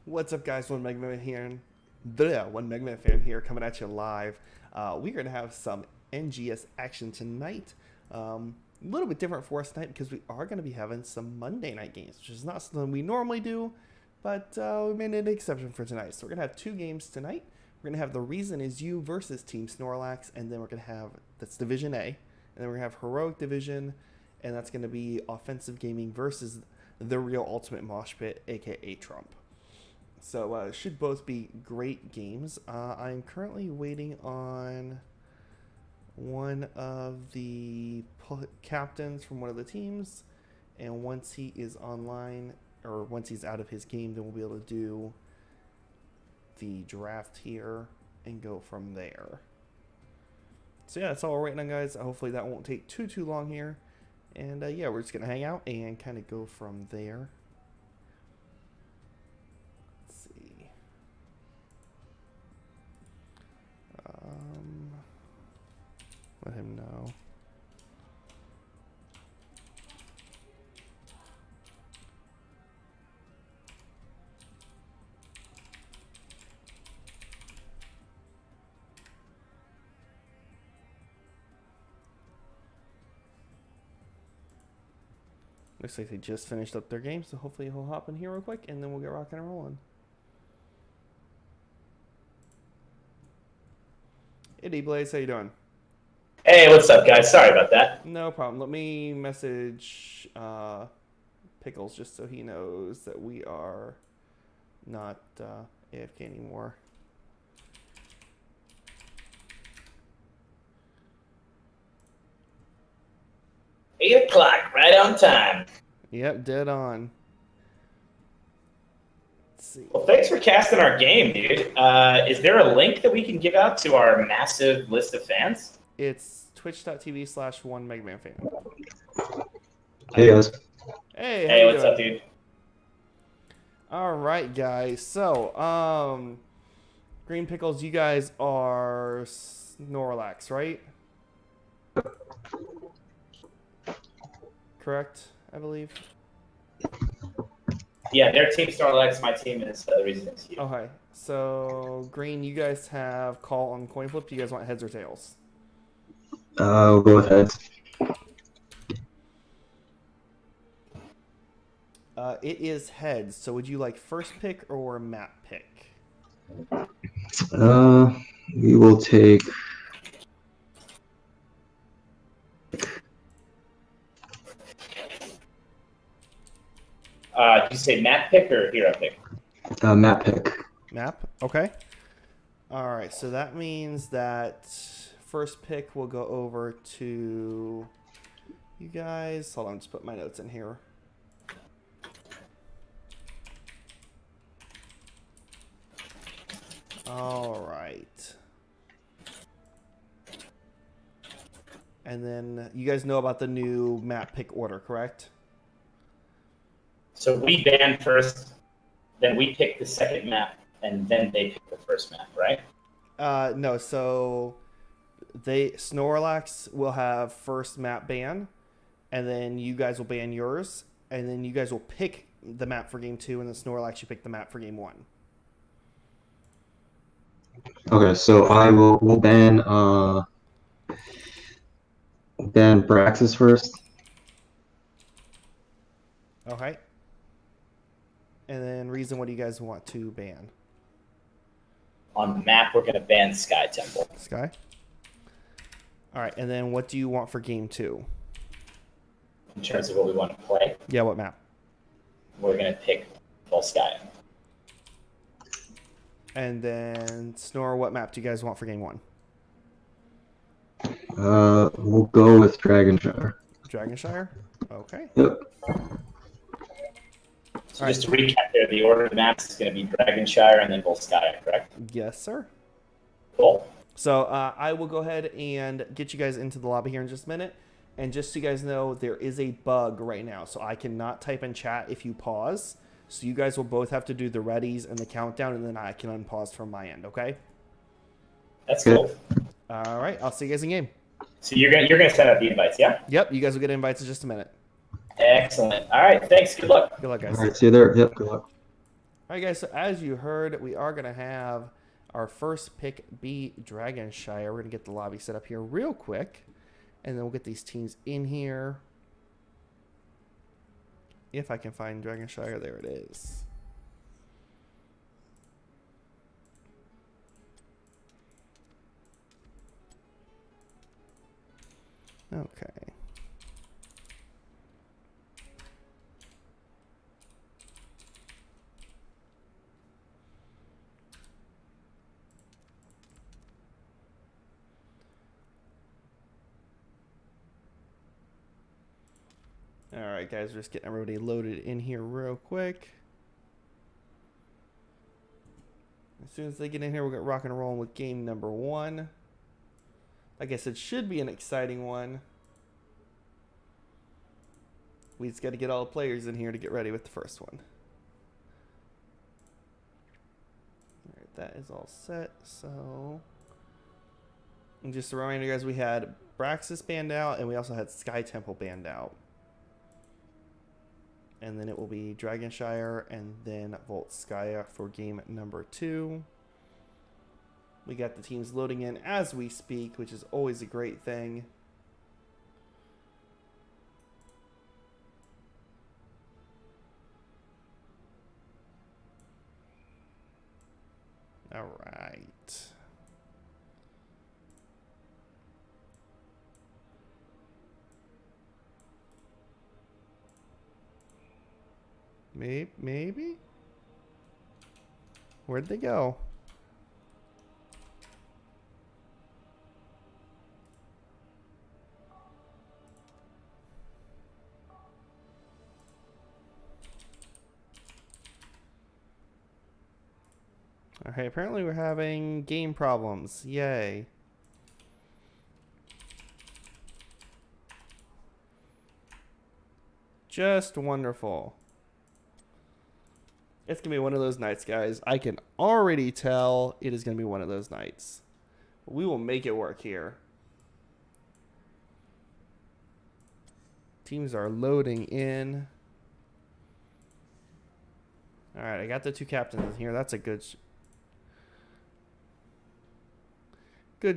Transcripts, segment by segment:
What's up, guys? One Mega Man here. One Mega Man fan here, coming at you live. We're gonna have some NGS action tonight. A little bit different for us tonight because we are gonna be having some Monday night games, which is not something we normally do, but we made an exception for tonight. So we're gonna have two games tonight. We're gonna have The Reason Is You versus Team Snorlax, and then we're gonna have that's Division A, and then we're gonna have Heroic Division, and that's gonna be Offensive Gaming versus the Real Ultimate Mosh Pit, aka Trump. So should both be great games. I'm currently waiting on one of the captains from one of the teams, and once he is online, or once he's out of his game, then we'll be able to do the draft here and go from there. So yeah, that's all we're waiting on, guys. Hopefully that won't take too long here. And yeah, we're just going to hang out and kind of go from there. Let him know. Looks like they just finished up their game, so hopefully he'll hop in here real quick, and then we'll get rocking and rolling. Hey, D-Blaze, how you doing? Hey, what's up, guys? Sorry about that. No problem. Let me message Pickles just so he knows that we are not AFK anymore. Eight o'clock, right on time. Yep, dead on. Let's see. Well, thanks for casting our game, dude. Is there a link that we can give out to our massive list of fans? It's twitch.tv/1megamanfan. Hey guys. Hey, Hey, what's up, dude? All right, guys. So, Green Pickles, you guys are Snorlax, right? Correct, I believe. Yeah, their team Snorlax, my team is The Reason Is You. Okay, so Green, you guys have call on coin flip. Do you guys want heads or tails? We'll go with heads. It is heads. So would you like first pick or map pick? We will take. Did you say map pick or hero pick? Map pick. Map. Okay. All right. So that means that first pick will go over to you guys. Hold on. Just put my notes in here. All right. And then you guys know about the new map pick order, correct? So we ban first, then we pick the second map, and then they pick the first map, right? No. So Snorlax will have first map ban, and then you guys will ban yours, and then you guys will pick the map for game 2, and then Snorlax you pick the map for game 1. Okay, so we'll ban Braxis first. Okay. And then reason, what do you guys want to ban? On the map, we're going to ban Sky Temple. Sky? All right, and then what do you want for game 2? In terms of what we want to play, Yeah, what map? we're going to pick Volskaya. And then Snore, what map do you guys want for game 1? We'll go with Dragonshire. Dragonshire? Okay. Yep. So just to recap there, the order of the maps is going to be Dragonshire and then Volskaya, correct? Yes, sir. Cool. So I will go ahead and get you guys into the lobby here in just a minute. And just so you guys know, there is a bug right now. So I cannot type in chat if you pause. So you guys will both have to do the readies and the countdown, and then I can unpause from my end, okay? That's cool. All right, I'll see you guys in game. So you're gonna send out the invites, yeah? Yep, you guys will get invites in just a minute. Excellent. All right, thanks. Good luck. Good luck, guys. All right, see you there. Yep, good luck. All right, guys. So as you heard, we are gonna have our first pick be Dragonshire. We're gonna get the lobby set up here real quick, and then we'll get these teams in here. If I can find Dragonshire, there it is. Okay. All right, guys, we're just getting everybody loaded in here real quick. As soon as they get in here, we'll get rocking and rolling with game number 1. Like I said, should be an exciting one. We just got to get all the players in here to get ready with the first one. All right, that is all set. So, and just a reminder, guys, we had Braxis banned out, and we also had Sky Temple banned out. And then it will be Dragonshire and then Voltskaya for game number 2. We got the teams loading in as we speak, which is always a great thing. All right. Maybe? Where'd they go? Okay, apparently we're having game problems. Yay. Just wonderful. It's going to be one of those nights, guys. I can already tell it is going to be one of those nights. We will make it work here. Teams are loading in. All right, I got the 2 captains in here. That's a good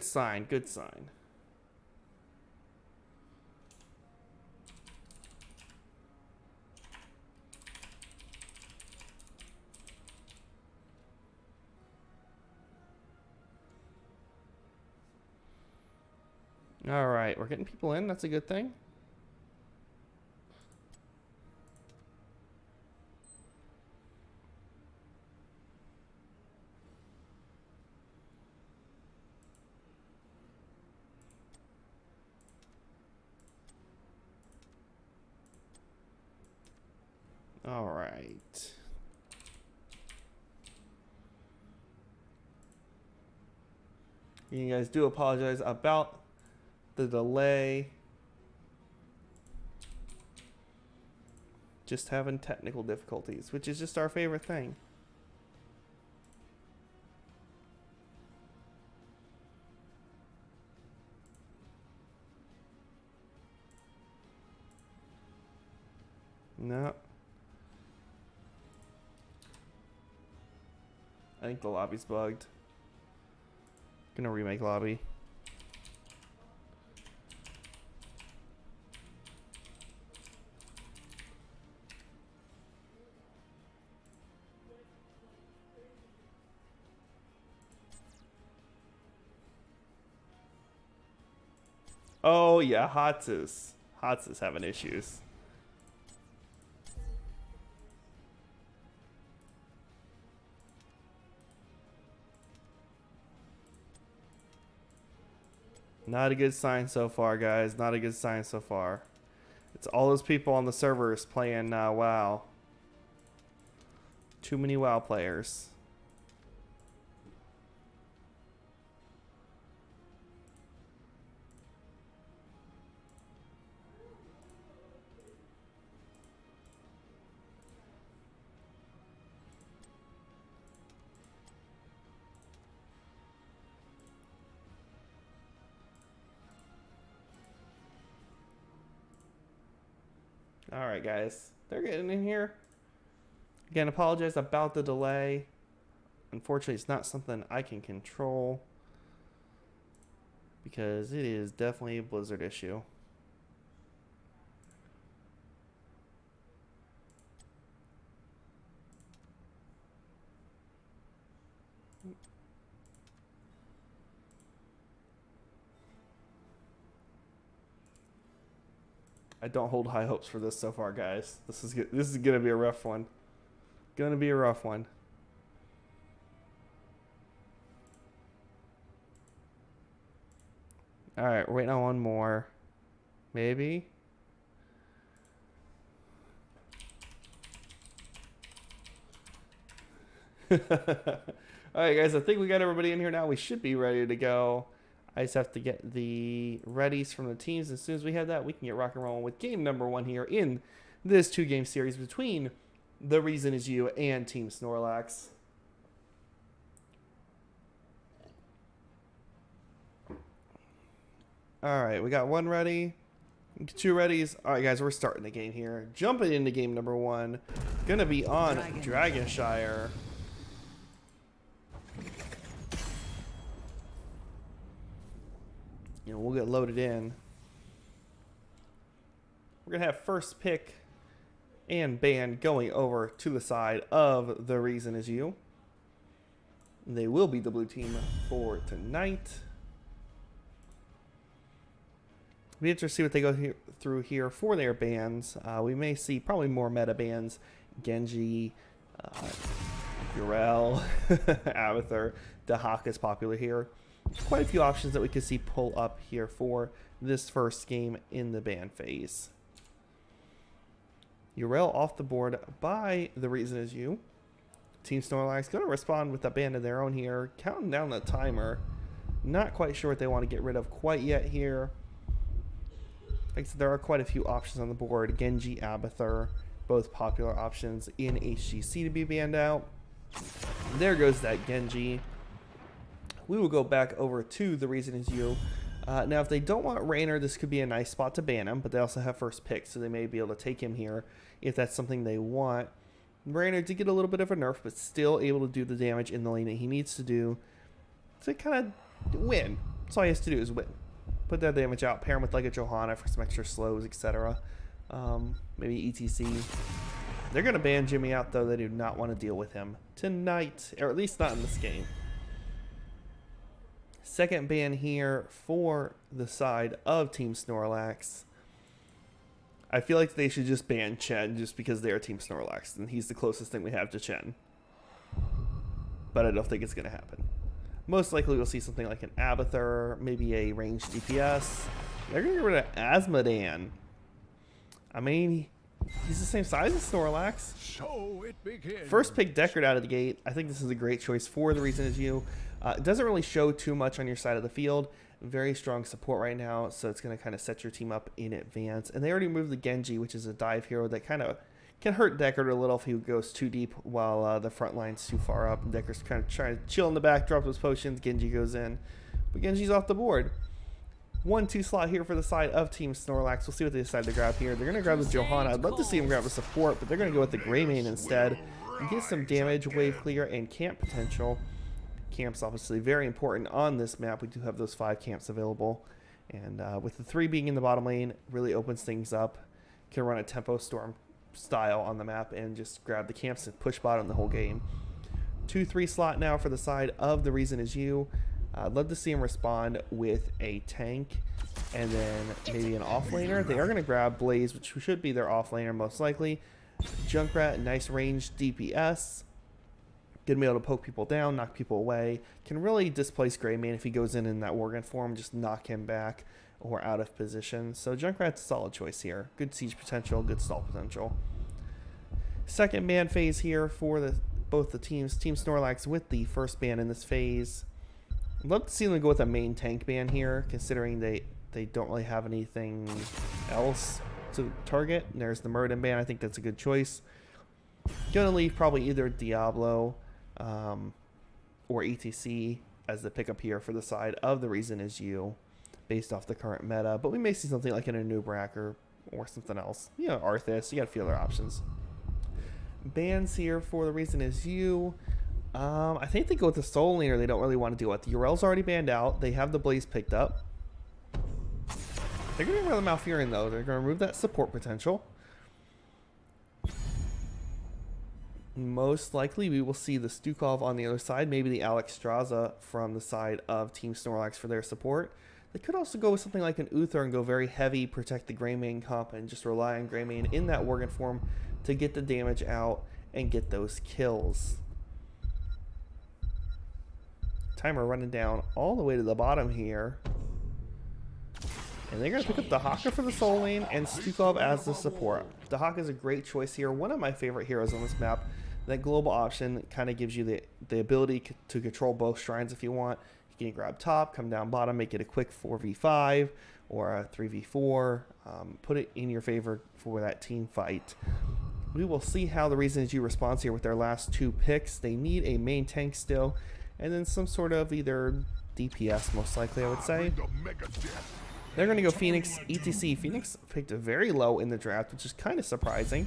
sign. Good sign. All right, we're getting people in. That's a good thing. All right. You guys do apologize about the delay. Just having technical difficulties, which is just our favorite thing. No. I think the lobby's bugged. Gonna remake lobby. Oh yeah, Hots is having issues. Not a good sign so far, guys. Not a good sign so far. It's all those people on the servers playing WoW. Too many WoW players. All right, guys. They're getting in here. Again, apologize about the delay. Unfortunately, it's not something I can control because it is definitely a Blizzard issue. I don't hold high hopes for this so far, guys. This is gonna be a rough one. Gonna be a rough one. All right, we're waiting on one more, maybe. All right, guys. I think we got everybody in here now. We should be ready to go. I just have to get the readies from the teams. As soon as we have that, we can get rock and rolling with game number 1 here in this 2-game series between The Reason Is You and Team Snorlax. All right, we got one ready, 2 readies. All right, guys, we're starting the game here. Jumping into game number 1. Gonna be on Dragonshire. You know, we'll get loaded in. We're going to have first pick and ban going over to the side of The Reason Is You. They will be the blue team for tonight. Be interested to see what they go through here for their bans. We may see probably more meta bans. Genji, Urel, Abathur, Dahak is popular here. Quite a few options that we could see pull up here for this first game in the ban phase. Urel off the board by The Reason Is You. Team Snorlax going to respond with a ban of their own here. Counting down the timer. Not quite sure what they want to get rid of quite yet here. Like I said, there are quite a few options on the board. Genji, Abathur, both popular options in HGC to be banned out. There goes that Genji. We will go back over to The Reason Is You. Now, if they don't want Raynor, this could be a nice spot to ban him, but they also have first pick, so they may be able to take him here if that's something they want. Raynor did get a little bit of a nerf, but still able to do the damage in the lane that he needs to do to kind of win. That's all he has to do is win. Put that damage out, pair him with like a Johanna for some extra slows, etc. Maybe ETC. They're going to ban Jimmy out, though. They do not want to deal with him tonight, or at least not in this game. Second ban here for the side of Team Snorlax. I feel like they should just ban Chen just because they're Team Snorlax, and he's the closest thing we have to Chen. But I don't think it's going to happen. Most likely we'll see something like an Abathur, maybe a ranged DPS. They're going to get rid of Asmodan. I mean, he's the same size as Snorlax. So it begins. First pick Deckard out of the gate. I think this is a great choice for The Reason Is You. It doesn't really show too much on your side of the field. Very strong support right now, so it's going to kind of set your team up in advance. And they already moved the Genji, which is a dive hero that kind of can hurt Deckard a little if he goes too deep while the front line's too far up. And Deckard's kind of trying to chill in the back, drop those potions. Genji goes in. But Genji's off the board. 1-2 slot here for the side of Team Snorlax. We'll see what they decide to grab here. They're going to grab the Johanna. I'd love to see him grab a support, but they're going to go with the Greymane instead. And get some damage, wave clear, and camp potential. Camps obviously very important on this map. We do have those 5 camps available. And with the 3 being in the bottom lane, really opens things up. Can run a tempo storm style on the map and just grab the camps and push bottom the whole game. 2-3 slot now for the side of The Reason Is You. I'd love to see him respond with a tank and then maybe an offlaner. They are going to grab Blaze, which should be their offlaner most likely. Junkrat, nice range DPS. Going to be able to poke people down, knock people away. Can really displace Greymane if he goes in that Worgen form, just knock him back or out of position. So Junkrat's a solid choice here. Good siege potential, good stall potential. Second ban phase here for both the teams. Team Snorlax with the first ban in this phase. I'd love to see them go with a main tank ban here, considering they don't really have anything else to target. And there's the Murden ban. I think that's a good choice. Gonna leave probably either Diablo or ETC as the pickup here for the side of The Reason Is You, based off the current meta. But we may see something like an Anubrak or something else. You know, Arthas. You got a few other options. bans here for the reason is you. I think they go with the Soul Leader. They don't really want to deal with. Urel's already banned out. They have the Blaze picked up. They're going to get rid of the Malfurion, though. They're going to remove that support potential. Most likely, we will see the Stukov on the other side. Maybe the Alexstrasza from the side of Team Snorlax for their support. They could also go with something like an Uther and go very heavy, protect the Greymane comp, and just rely on Greymane in that Worgen form to get the damage out and get those kills. Timer running down all the way to the bottom here. And they're going to pick up the Haka for the Soul Lane and Stukov as the support. The Haka is a great choice here. One of my favorite heroes on this map. That global option kind of gives you the ability to control both shrines if you want. You can grab top, come down bottom, make it a quick 4v5 or a 3v4. Put it in your favor for that team fight. We will see how the Reason Is You responds here with their last two picks. They need a main tank still, and then some sort of either DPS, most likely, I would say. They're going to go Phoenix, ETC. Phoenix picked very low in the draft, which is kind of surprising.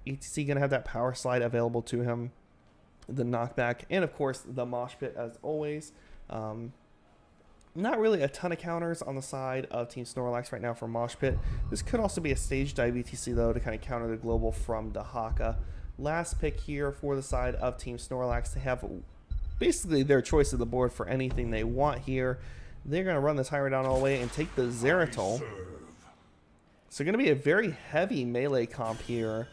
ETC going to have that power slide available to him, the knockback, and of course the mosh pit as always. Not really a ton of counters on the side of Team Snorlax right now for mosh pit. This could also be a stage dive ETC though to kind of counter the global from the Haka. Last pick here for the side of Team Snorlax. They have basically their choice of the board for anything they want here. They're going to run the timer down all the way and take the Zeratul. So going to be a very heavy melee comp here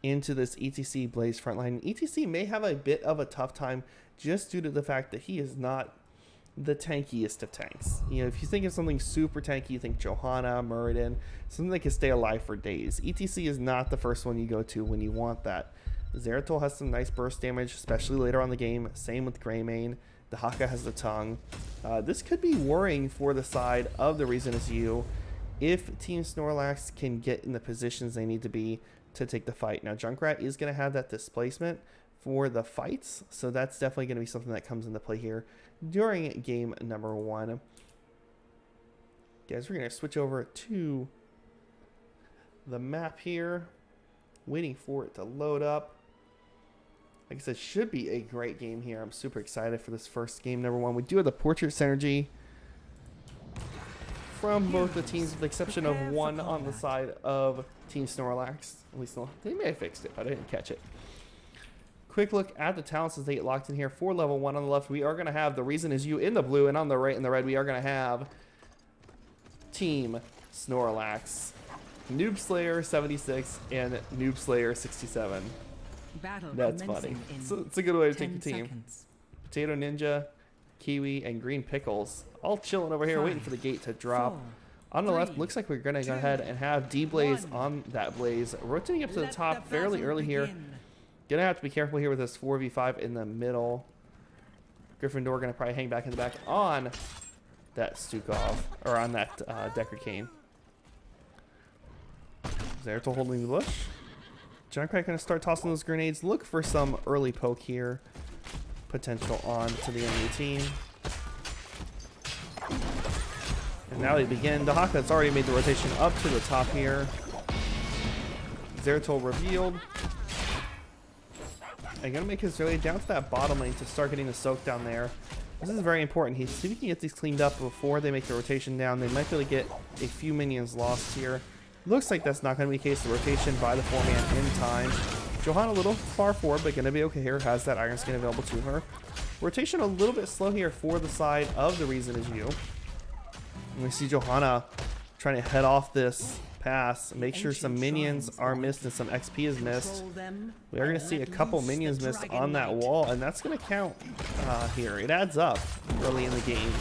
into this ETC Blaze frontline. ETC may have a bit of a tough time just due to the fact that he is not the tankiest of tanks. You know, if you think of something super tanky, you think Johanna, Muradin, something that can stay alive for days. ETC is not the first one you go to when you want that. Zeratul has some nice burst damage, especially later on in the game. Same with Greymane. The Haka has the tongue. This could be worrying for the side of the Reason Is You if Team Snorlax can get in the positions they need to be to take the fight. Now, Junkrat is going to have that displacement for the fights, so that's definitely going to be something that comes into play here during game number 1. Guys, we're going to switch over to the map here, waiting for it to load up. Like I said, should be a great game here. I'm super excited for this first game, number 1. We do have the Portrait Synergy from both the teams, with the exception of one on the side of Team Snorlax. At least they may have fixed it, but I didn't catch it. Quick look at the talents as they get locked in here. For level 1 on the left, we are going to have the Reason Is You in the blue, and on the right in the red, we are going to have Team Snorlax. Noob Slayer 76 and Noob Slayer 67. That's funny. So it's a good way to take your team. Seconds. Potato Ninja, Kiwi, and Green Pickles all chilling over here, waiting for the gate to drop. On the left, looks like we're going to go ahead and have D-Blaze on that Blaze, rotating up to the top fairly early here. Gonna have to be careful here with this 4v5 in the middle. Gryffindor gonna probably hang back in the back on that Stukov, or on that Decker Cane. Zeratul holding the bush. Junkrat gonna start tossing those grenades. Look for some early poke here. Potential on to the enemy team. And now they begin. The Haka has already made the rotation up to the top here. Zeratul revealed. And gonna make his way down to that bottom lane to start getting the soak down there. This is very important. See if he can get these cleaned up before they make the rotation down. They might be able to get a few minions lost here. Looks like that's not going to be the case. The rotation by the 4-man in time. Johanna a little far forward, but going to be okay here. Has that Iron Skin available to her. Rotation a little bit slow here for the side of the Reason Is You. And we see Johanna trying to head off this pass. Make sure some minions are missed and some XP is missed. We are going to see a couple minions missed on that wall, and that's going to count here. It adds up early in the game.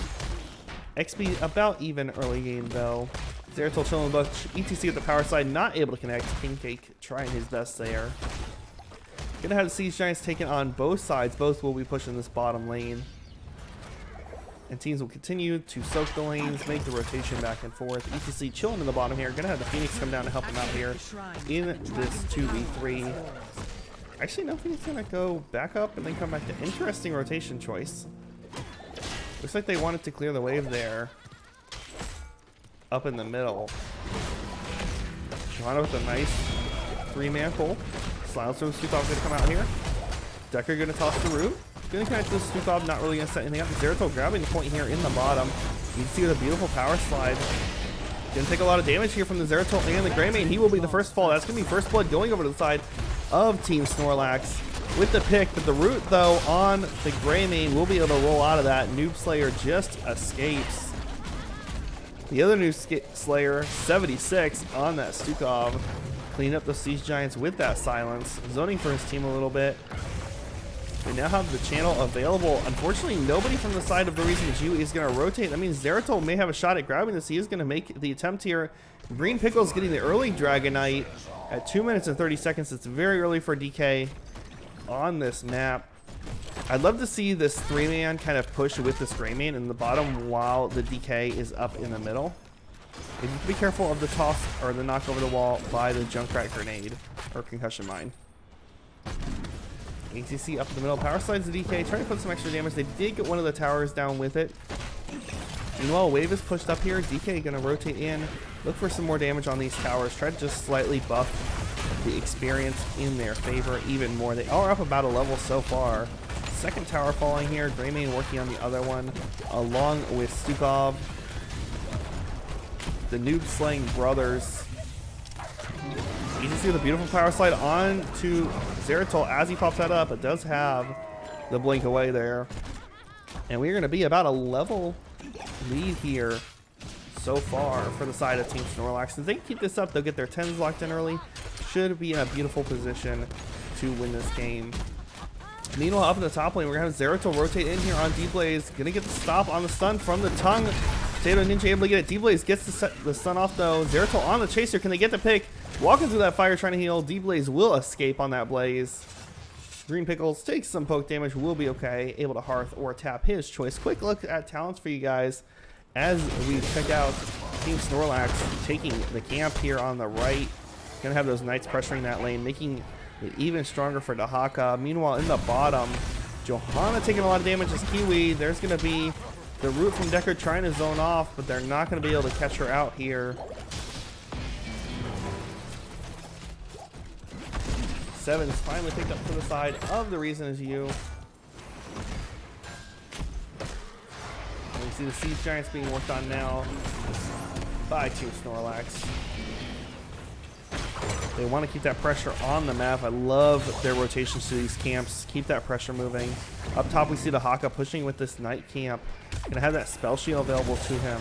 XP about even early game though. Zeratul chilling the bush. ETC with the power side, not able to connect. King Cake trying his best there. Gonna have the Siege Giants taken on both sides. Both will be pushing this bottom lane. And teams will continue to soak the lanes, make the rotation back and forth. ETC chilling in the bottom here. Gonna have the Phoenix come down to help him out here in this 2v3. Actually, no, Phoenix gonna go back up and then come back to interesting rotation choice. Looks like they wanted to clear the wave there. Up in the middle. Johanna with a nice three-man pull. Silencer with Stukov going to come out here. Decker going to toss the root. Going to connect to Stukov, not really going to set anything up. Zeratul grabbing the point here in the bottom. You can see the beautiful power slide. Going to take a lot of damage here from the Zeratul and the Greymane. He will be the first to fall. That's going to be first blood going over to the side of Team Snorlax with the pick. But the root, though, on the Greymane will be able to roll out of that. Noob Slayer just escapes. The other Noob Slayer, 76 on that Stukov. Clean up the Siege Giants with that silence. Zoning for his team a little bit. We now have the channel available. Unfortunately, nobody from the side of the Reason Jew is going to rotate. That means Zeratul may have a shot at grabbing this. He is going to make the attempt here. Green Pickle's getting the early Dragonite at 2 minutes and 30 seconds. It's very early for DK on this map. I'd love to see this three-man kind of push with this Greymane in the bottom while the DK is up in the middle. You have to be careful of the toss or the knock over the wall by the Junkrat grenade or concussion mine. ATC up in the middle. Power slides the DK, trying to put some extra damage. They did get one of the towers down with it. Meanwhile, wave is pushed up here. DK going to rotate in, look for some more damage on these towers. Try to just slightly buff the experience in their favor even more. They are up about a level so far. Second tower falling here. Greymane working on the other one, along with Stukov. The noob slaying brothers. You can see the beautiful power slide on to Zeratul as he pops that up. It does have the blink away there. And we're going to be about a level lead here so far for the side of Team Snorlax. If they keep this up, they'll get their 10s locked in early. Should be in a beautiful position to win this game. Meanwhile, up in the top lane, we're going to have Zeratul rotate in here on D-Blaze. Going to get the stop on the stun from the tongue. Potato Ninja able to get it. D-Blaze gets the stun off though. Zeratul on the chaser. Can they get the pick? Walking through that fire trying to heal. D-Blaze will escape on that blaze. Green Pickles takes some poke damage. Will be okay. Able to hearth or tap his choice. Quick look at talents for you guys as we check out Team Snorlax taking the camp here on the right. Gonna have those knights pressuring that lane, making it even stronger for Dahaka. Meanwhile, in the bottom, Johanna taking a lot of damage as Kiwi. There's gonna be the root from Decker trying to zone off, but they're not gonna be able to catch her out here. 7 is finally picked up to the side of the Reason Is You. And we see the Siege Giants being worked on now by Team Snorlax. They want to keep that pressure on the map. I love their rotations to these camps. Keep that pressure moving. Up top, we see the Haka pushing with this Knight camp. Gonna have that spell shield available to him.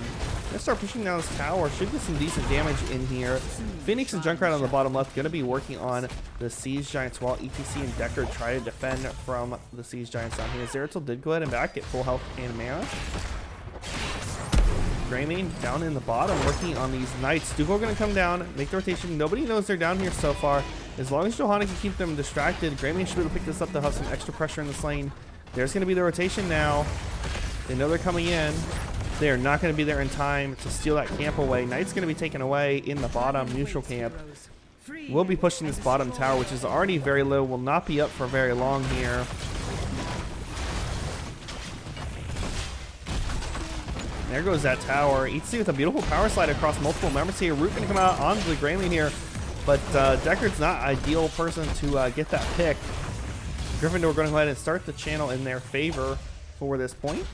Gonna start pushing down this tower. Should get some decent damage in here. Phoenix and Junkrat on the bottom left gonna be working on the Siege Giants while ETC and Decker try to defend from the Siege Giants down here. Zeratul did go ahead and back, get full health and mana. Greymane down in the bottom working on these Knights. Duvo gonna come down, make the rotation. Nobody knows they're down here so far. As long as Johanna can keep them distracted, Greymane should be able to pick this up to have some extra pressure in this lane. There's gonna be the rotation now. They know they're coming in. They are not going to be there in time to steal that camp away. Knight's going to be taken away in the bottom neutral camp. We'll be pushing this bottom tower, which is already very low. Will not be up for very long here. There goes that tower. ETC with a beautiful power slide across multiple members here. Root going to come out onto the Greymane here, but Deckard's not ideal person to get that pick. Gryffindor going to go ahead and start the channel in their favor for this point.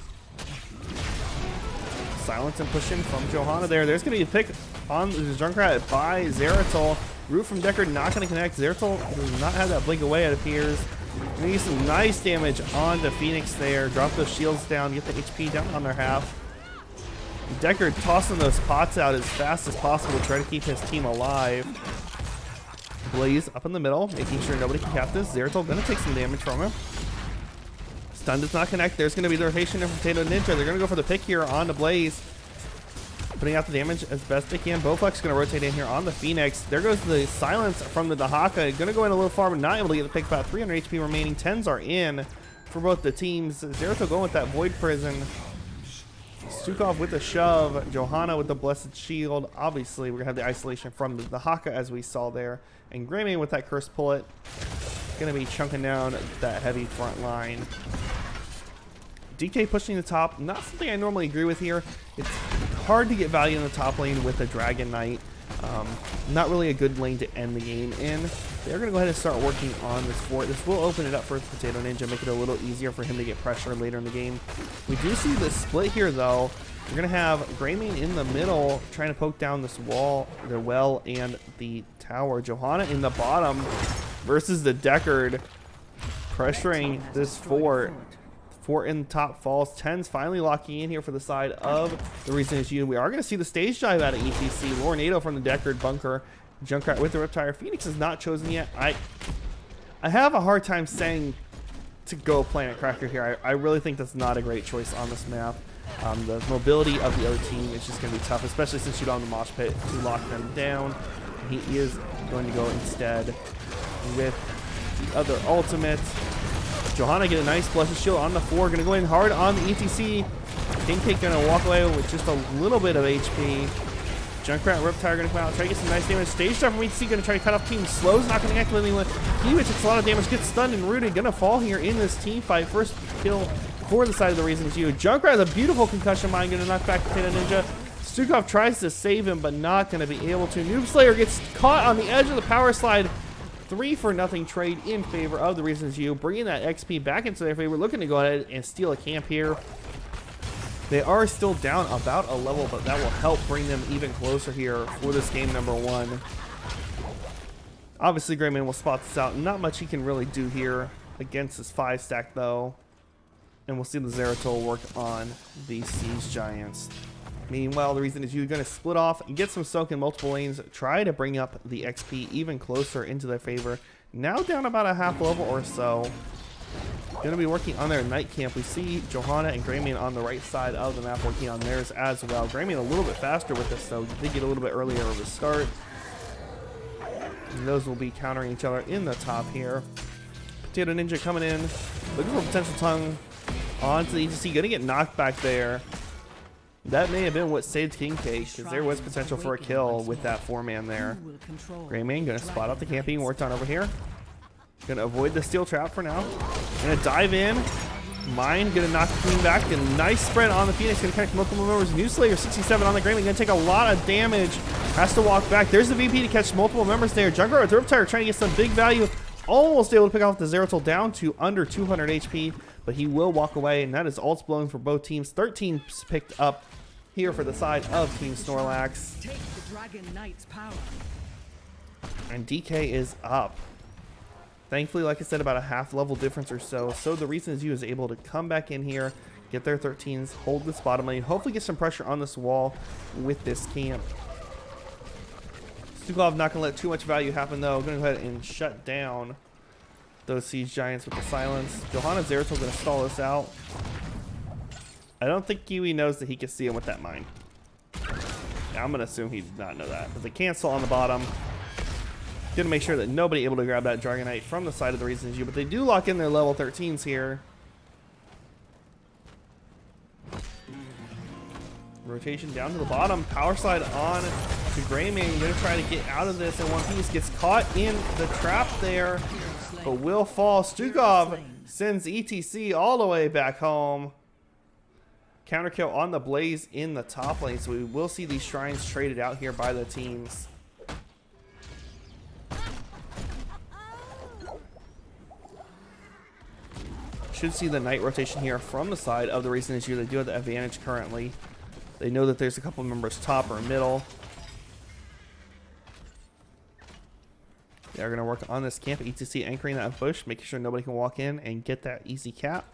Silence and push in from Johanna there. There's going to be a pick on the Junkrat by Zeratul. Root from Deckard not going to connect. Zeratul does not have that blink away, it appears. Going to get some nice damage onto Phoenix there. Drop those shields down, get the HP down on their half. Deckard tossing those pots out as fast as possible to try to keep his team alive. Blaze up in the middle, making sure nobody can cap this. Zeratul going to take some damage from him. Stun does not connect. There's going to be the rotation from Potato Ninja. They're going to go for the pick here on the Blaze. Putting out the damage as best they can. Bowflex going to rotate in here on the Phoenix. There goes the silence from the Dahaka. Going to go in a little far, but not able to get the pick. About 300 HP remaining. 10s are in for both the teams. Zeratul going with that Void Prison. Stukov with the shove. Johanna with the Blessed Shield. Obviously, we're going to have the isolation from the Dahaka as we saw there. And Greymane with that Curse Pullet. Going to be chunking down that heavy front line. DK pushing the top, not something I normally agree with here. It's hard to get value in the top lane with a Dragon Knight. Not really a good lane to end the game in. They're going to go ahead and start working on this fort. This will open it up for Potato Ninja, make it a little easier for him to get pressure later in the game. We do see the split here, though. We're going to have Greymane in the middle trying to poke down this wall, the well, and the tower. Johanna in the bottom versus the Deckard pressuring this fort. Fort in the top falls. 10's finally locking in here for the side of the Reason Is You. We are going to see the stage dive out of ETC. Lornado from the Deckard bunker. Junkrat with the Riptire. Phoenix is not chosen yet. I have a hard time saying to go Planet Cracker here. I really think that's not a great choice on this map. The mobility of the other team is just going to be tough, especially since you don't have the mosh pit to lock them down. He is going to go instead with the other ultimate. Johanna get a nice Blessed Shield on the floor. Going to go in hard on the ETC. King Cake going to walk away with just a little bit of HP. Junkrat, Riptire going to come out, try to get some nice damage. Stage dive from ETC, going to try to cut off team. Slow's not going to connect with anyone. Kiwi takes a lot of damage, gets stunned and rooted. Going to fall here in this team fight. First kill for the side of the Reason Is You. Junkrat, a beautiful concussion mine, going to knock back Potato Ninja. Stukov tries to save him, but not going to be able to. Noob Slayer gets caught on the edge of the power slide. 3-for-0 trade in favor of the Reason Is You, bringing that XP back into their favor, looking to go ahead and steal a camp here. They are still down about a level, but that will help bring them even closer here for this game number 1. Obviously, Greymane will spot this out. Not much he can really do here against this 5-stack, though. And we'll see the Zeratul work on the Siege Giants. Meanwhile, the Reason Is You going to split off and get some soak in multiple lanes, try to bring up the XP even closer into their favor. Now down about a half level or so. Going to be working on their night camp. We see Johanna and Greymane on the right side of the map working on theirs as well. Greymane a little bit faster with this, though. They get a little bit earlier of the start. And those will be countering each other in the top here. Potato Ninja coming in, looking for potential tongue onto the ETC. Going to get knocked back there. That may have been what saved King Cake, because there was potential for a kill with that 4-man there. Greymane going to spot out the camp being worked on over here. Going to avoid the steel trap for now. Going to dive in. Mine going to knock the queen back. A nice spread on the Phoenix. Going to connect multiple members. New Slayer 67 on the Greymane. Going to take a lot of damage. Has to walk back. There's the VP to catch multiple members there. Junkrat with Riptire trying to get some big value. Almost able to pick off the Zeratul down to under 200 HP. But he will walk away. And that is ults blowing for both teams. 13 picked up here for the side of Team Snorlax. Take the Dragon Knight's power. And DK is up. Thankfully, like I said, about a half level difference or so. So the Reason Is You is able to come back in here, get their 13s, hold this bottom lane, hopefully get some pressure on this wall with this camp. Stukov not going to let too much value happen, though. Going to go ahead and shut down those Siege Giants with the silence. Johanna Zeratul going to stall this out. I don't think Kiwi knows that he can see him with that mine. Yeah, I'm going to assume he did not know that. There's a cancel on the bottom. Going to make sure that nobody able to grab that Dragonite from the side of the Reason Is You, but they do lock in their level 13s here. Rotation down to the bottom. Power slide on to Greymane. Going to try to get out of this in one piece. Gets caught in the trap there, but will fall. Stukov sends ETC all the way back home. Counter kill on the Blaze in the top lane, so we will see these shrines traded out here by the teams. Should see the Knight rotation here from the side of the Reason Is You. They do have the advantage currently. They know that there's a couple members top or middle. They're going to work on this camp. ETC anchoring that bush, making sure nobody can walk in and get that easy cap.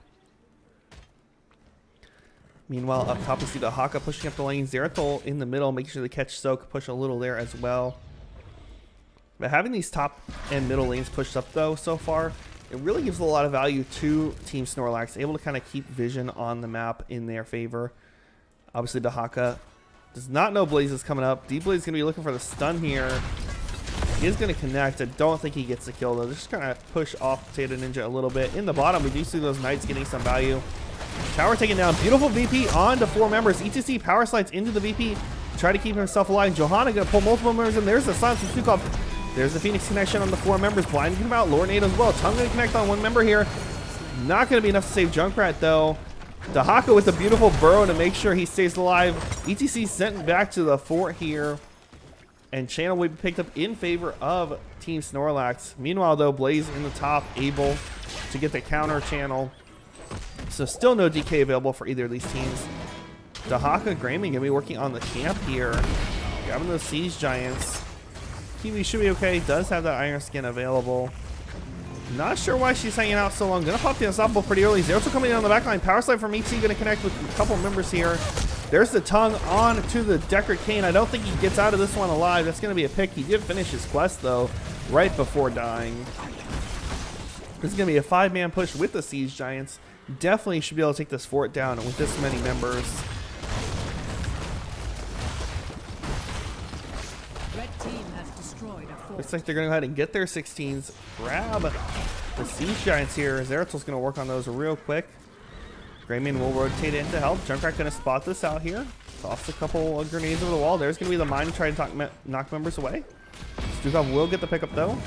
Meanwhile, up top we see the Haka pushing up the lane. Zeratul in the middle, making sure they catch Soak, push a little there as well. But having these top and middle lanes pushed up, though, so far, it really gives a lot of value to Team Snorlax, able to kind of keep vision on the map in their favor. Obviously, Dahaka does not know Blaze is coming up. D-Blaze is going to be looking for the stun here. He is going to connect. I don't think he gets the kill, though. They're just going to push off Potato Ninja a little bit. In the bottom, we do see those Knights getting some value. Tower taken down. Beautiful VP on to 4 members. ETC power slides into the VP to try to keep himself alive. Johanna going to pull multiple members in. There's the silence from Stukov. There's the Phoenix connection on the 4 members. Blinding him out. Lornado as well. Tongue going to connect on 1 member here. Not going to be enough to save Junkrat, though. Dahaka with a beautiful burrow to make sure he stays alive. ETC sent back to the fort here. And channel will be picked up in favor of Team Snorlax. Meanwhile, though, Blaze in the top, able to get the counter channel. So still no DK available for either of these teams. Dahaka Greymane going to be working on the camp here. Grabbing those Siege Giants. Kiwi should be okay. Does have that Iron Skin available. Not sure why she's hanging out so long. Gonna pop the Unstoppable pretty early. Zeratul coming in on the backline. Power Slide from ET. Gonna connect with a couple members here. There's the tongue on to the Decker Cane. I don't think he gets out of this one alive. That's gonna be a pick. He did finish his quest though, right before dying. This is gonna be a 5-man push with the Siege Giants. Definitely should be able to take this fort down with this many members. Red team has destroyed a fort. Looks like they're going to go ahead and get their 16s. Grab the Siege Giants here. Zeratul's going to work on those real quick. Greymane will rotate in to help. Junkrat going to spot this out here. Toss a couple of grenades over the wall. There's going to be the mine to try to knock members away. Stukov will get the pickup though.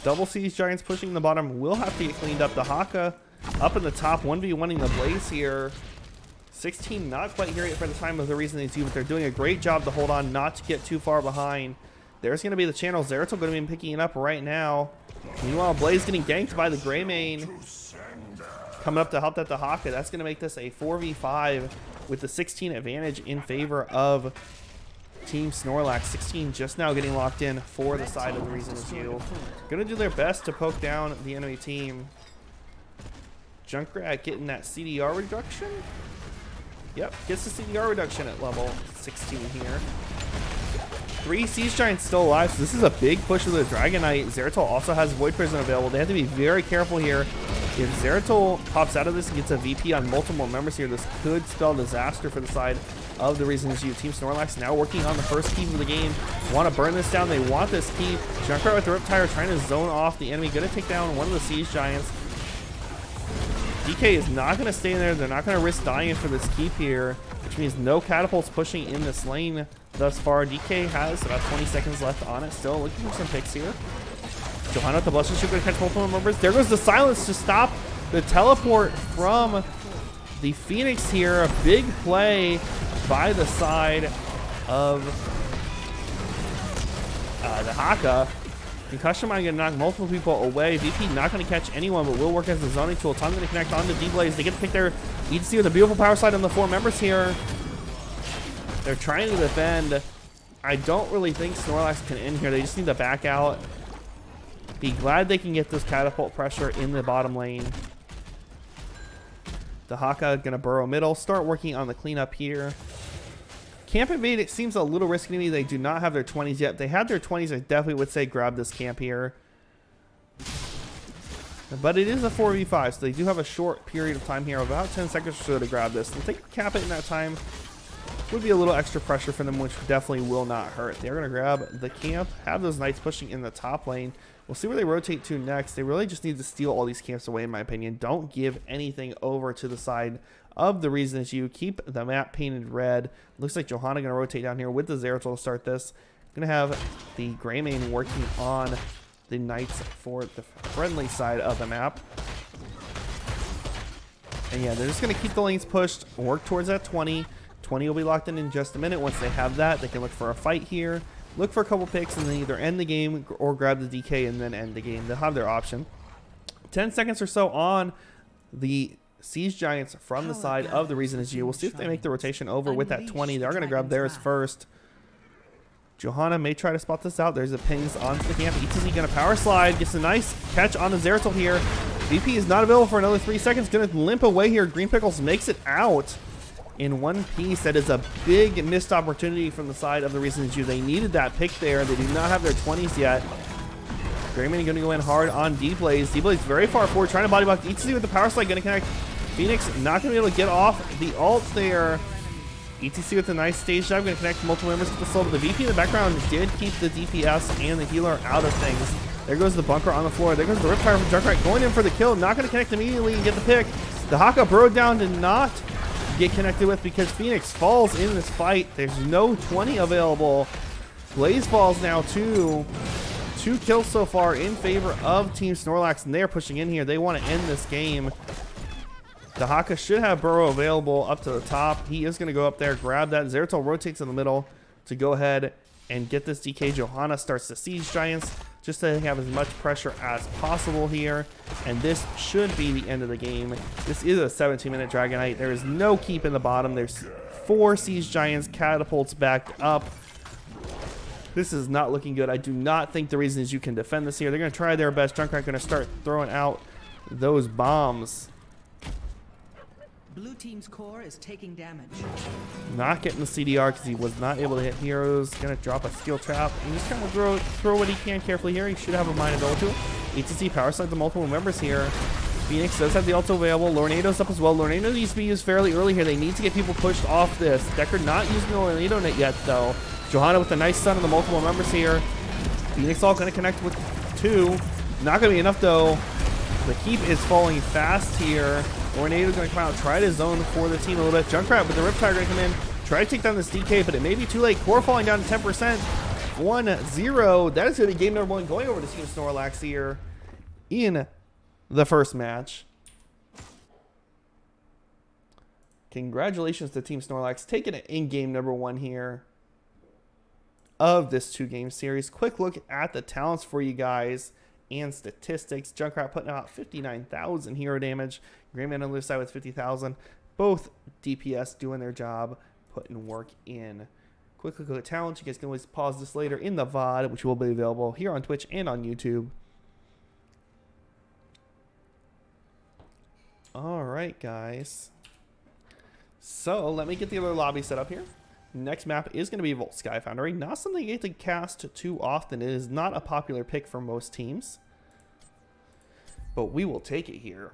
Double Siege Giants pushing the bottom. Will have to get cleaned up. The Haka up in the top. 1v1ing the Blaze here. 16 not quite here yet for the time of the reason they do, but they're doing a great job to hold on, not to get too far behind. There's going to be the channel. Zeratul going to be picking it up right now. Meanwhile, Blaze getting ganked by the Greymane. Coming up to help that the Haka. That's going to make this a 4v5 with the 16 advantage in favor of Team Snorlax. 16 just now getting locked in for the side of the reason is you. Going to do their best to poke down the enemy team. Junkrat getting that CDR reduction. Yep, gets the CDR reduction at level 16 here. 3 Siege Giants still alive, so this is a big push of the Dragonite. Zeratul also has Void Prison available. They have to be very careful here. If Zeratul pops out of this and gets a VP on multiple members here, this could spell disaster for the side of the reason is you. Team Snorlax now working on the first keep of the game. Want to burn this down. They want this keep. Junkrat with the Riptire trying to zone off the enemy. Going to take down one of the Siege Giants. DK is not going to stay in there. They're not going to risk dying for this keep here, which means no catapults pushing in this lane thus far. DK has about 20 seconds left on it. Still looking for some picks here. Johanna with the Bluster Shoot going to catch multiple members. There goes the silence to stop the teleport from the Phoenix here. A big play by the side of the Haka. Concussion Mine going to knock multiple people away. VP not going to catch anyone, but will work as the zoning tool. Time going to connect on to D-Blaze. They get to pick their EDC with a beautiful power slide on the 4 members here. They're trying to defend. I don't really think Snorlax can end here. They just need to back out. Be glad they can get this catapult pressure in the bottom lane. The Haka going to burrow middle. Start working on the cleanup here. Camp invade, it seems a little risky to me. They do not have their 20s yet. If they had their 20s, I definitely would say grab this camp here. But it is a 4v5, so they do have a short period of time here, about 10 seconds or so to grab this. If they can cap it in that time, would be a little extra pressure for them, which definitely will not hurt. They're going to grab the camp, have those Knights pushing in the top lane. We'll see where they rotate to next. They really just need to steal all these camps away, in my opinion. Don't give anything over to the side of the reason is you. Keep the map painted red. Looks like Johanna going to rotate down here with the Zeratul to start this. Going to have the Greymane working on the Knights for the friendly side of the map. And yeah, they're just going to keep the lanes pushed, work towards that 20. 20 will be locked in just a minute. Once they have that, they can look for a fight here, look for a couple picks, and then either end the game or grab the DK and then end the game. They'll have their option. 10 seconds or so on the Siege Giants from the side of the reason is you. We'll see if they make the rotation over with that 20. They're going to grab theirs first. Johanna may try to spot this out. There's the pings onto the camp. ETZ going to power slide. Gets a nice catch on the Zeratul here. VP is not available for another 3 seconds. Going to limp away here. Green Pickles makes it out in one piece. That is a big missed opportunity from the side of the reason is you. They needed that pick there. They do not have their 20s yet. Greymane going to go in hard on D-Blaze. D-Blaze very far forward, trying to body block. ETC with the power slide, going to connect. Phoenix not going to be able to get off the ult there. ETC with a nice stage dive, going to connect multiple members to the soul. But the VP in the background did keep the DPS and the healer out of things. There goes the bunker on the floor. There goes the Riptire from Junkrat going in for the kill. Not going to connect immediately and get the pick. The Haka burrowed down did not get connected with because Phoenix falls in this fight. There's no 20 available. Blaze falls now too. 2 kills so far in favor of Team Snorlax, and they're pushing in here. They want to end this game. The Haka should have Burrow available up to the top. He is going to go up there, grab that. Zeratul rotates in the middle to go ahead and get this DK. Johanna starts to siege Giants just to have as much pressure as possible here. And this should be the end of the game. This is a 17-minute Dragonite. There is no keep in the bottom. There's 4 siege Giants, catapults backed up. This is not looking good. I do not think the reason is you can defend this here. They're going to try their best. Junkrat going to start throwing out those bombs. Blue team's core is taking damage. Not getting the CDR because he was not able to hit heroes. Going to drop a skill trap and just kind of throw what he can carefully here. He should have a mind ability to it. ATC power slide the multiple members here. Phoenix does have the ult available. Lornado's up as well. Lornado needs to be used fairly early here. They need to get people pushed off this. Decker not using the Lornado net yet though. Johanna with a nice stun on the multiple members here. Phoenix all going to connect with 2. Not going to be enough though. The keep is falling fast here. Lornado's going to come out, try to zone for the team a little bit. Junkrat with the Riptide going to come in, try to take down this DK, but it may be too late. Core falling down to 10%. 1-0. That is going to be game number 1 going over to Team Snorlax here in the first match. Congratulations to Team Snorlax taking it in game number 1 here of this 2-game series. Quick look at the talents for you guys and statistics. Junkrat putting out 59,000 hero damage. Grayman on the other side with 50,000. Both DPS doing their job, putting work in. Quick look at the talents. You guys can always pause this later in the VOD, which will be available here on Twitch and on YouTube. All right, guys. So let me get the other lobby set up here. Next map is going to be Volt Sky Foundry. Not something you get to cast too often. It is not a popular pick for most teams. But we will take it here.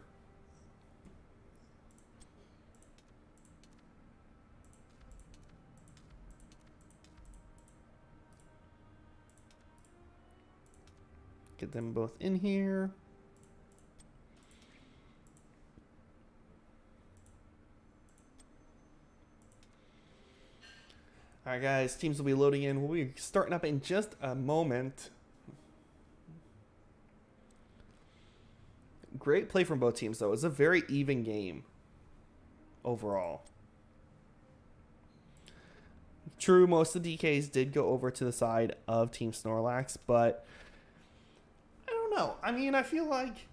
Get them both in here. Alright guys, teams will be loading in. We'll be starting up in just a moment. Great play from both teams though. It's a very even game overall. True, most of the DKs did go over to the side of Team Snorlax, but I don't know. I mean, I feel like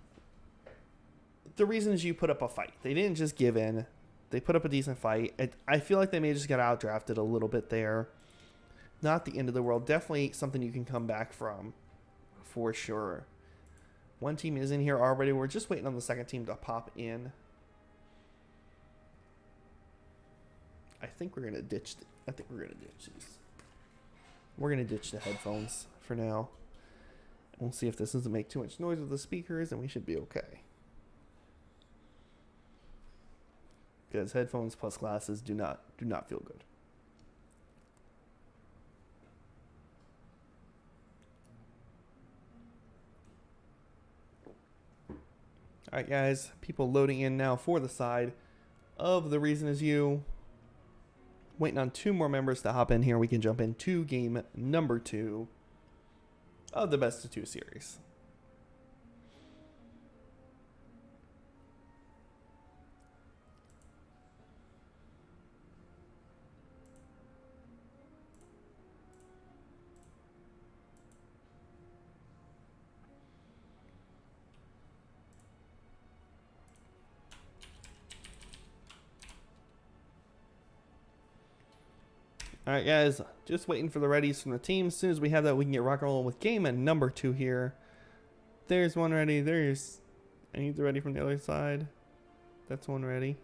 the reason is you put up a fight. They didn't just give in. They put up a decent fight. I feel like they may just get outdrafted a little bit there. Not the end of the world. Definitely something you can come back from, for sure. One team is in here already. We're just waiting on the second team to pop in. I think we're gonna ditch. I think we're gonna ditch these. We're gonna ditch the headphones for now. We'll see if this doesn't make too much noise with the speakers, and we should be okay. Because headphones plus glasses do not feel good. Alright guys, people loading in now for the side of The Reason Is You. Waiting on 2 more members to hop in here. We can jump into game number 2 of the best of 2 series. Alright guys, just waiting for the readies from the team. As soon as we have that, we can get rock and roll with game and number 2 here. There's one ready. I need the ready from the other side. That's one ready.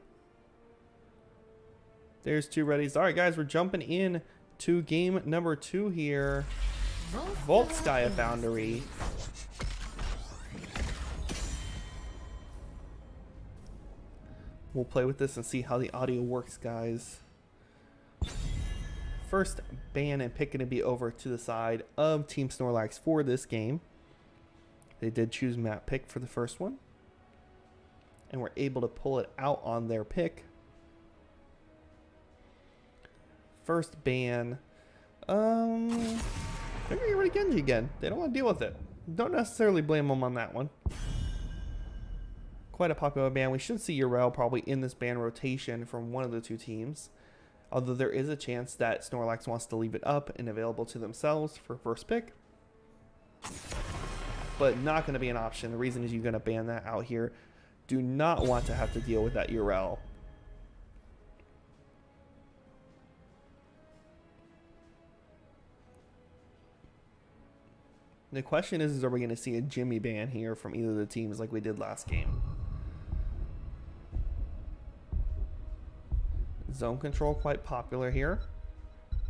There's 2 readies. Alright guys, we're jumping in to game number 2 here. Volt Sky Foundry. We'll play with this and see how the audio works, guys. First ban and pick going to be over to the side of Team Snorlax for this game. They did choose map pick for the first one, and were able to pull it out on their pick. First ban. They're going to get rid of Genji again. They don't want to deal with it. Don't necessarily blame them on that one. Quite a popular ban. We should see Yrel probably in this ban rotation from one of the 2 teams. Although there is a chance that Snorlax wants to leave it up and available to themselves for first pick. But not going to be an option. The reason is you're going to ban that out here. Do not want to have to deal with that URL. The question is are we going to see a Jimmy ban here from either of the teams like we did last game? Zone control quite popular here.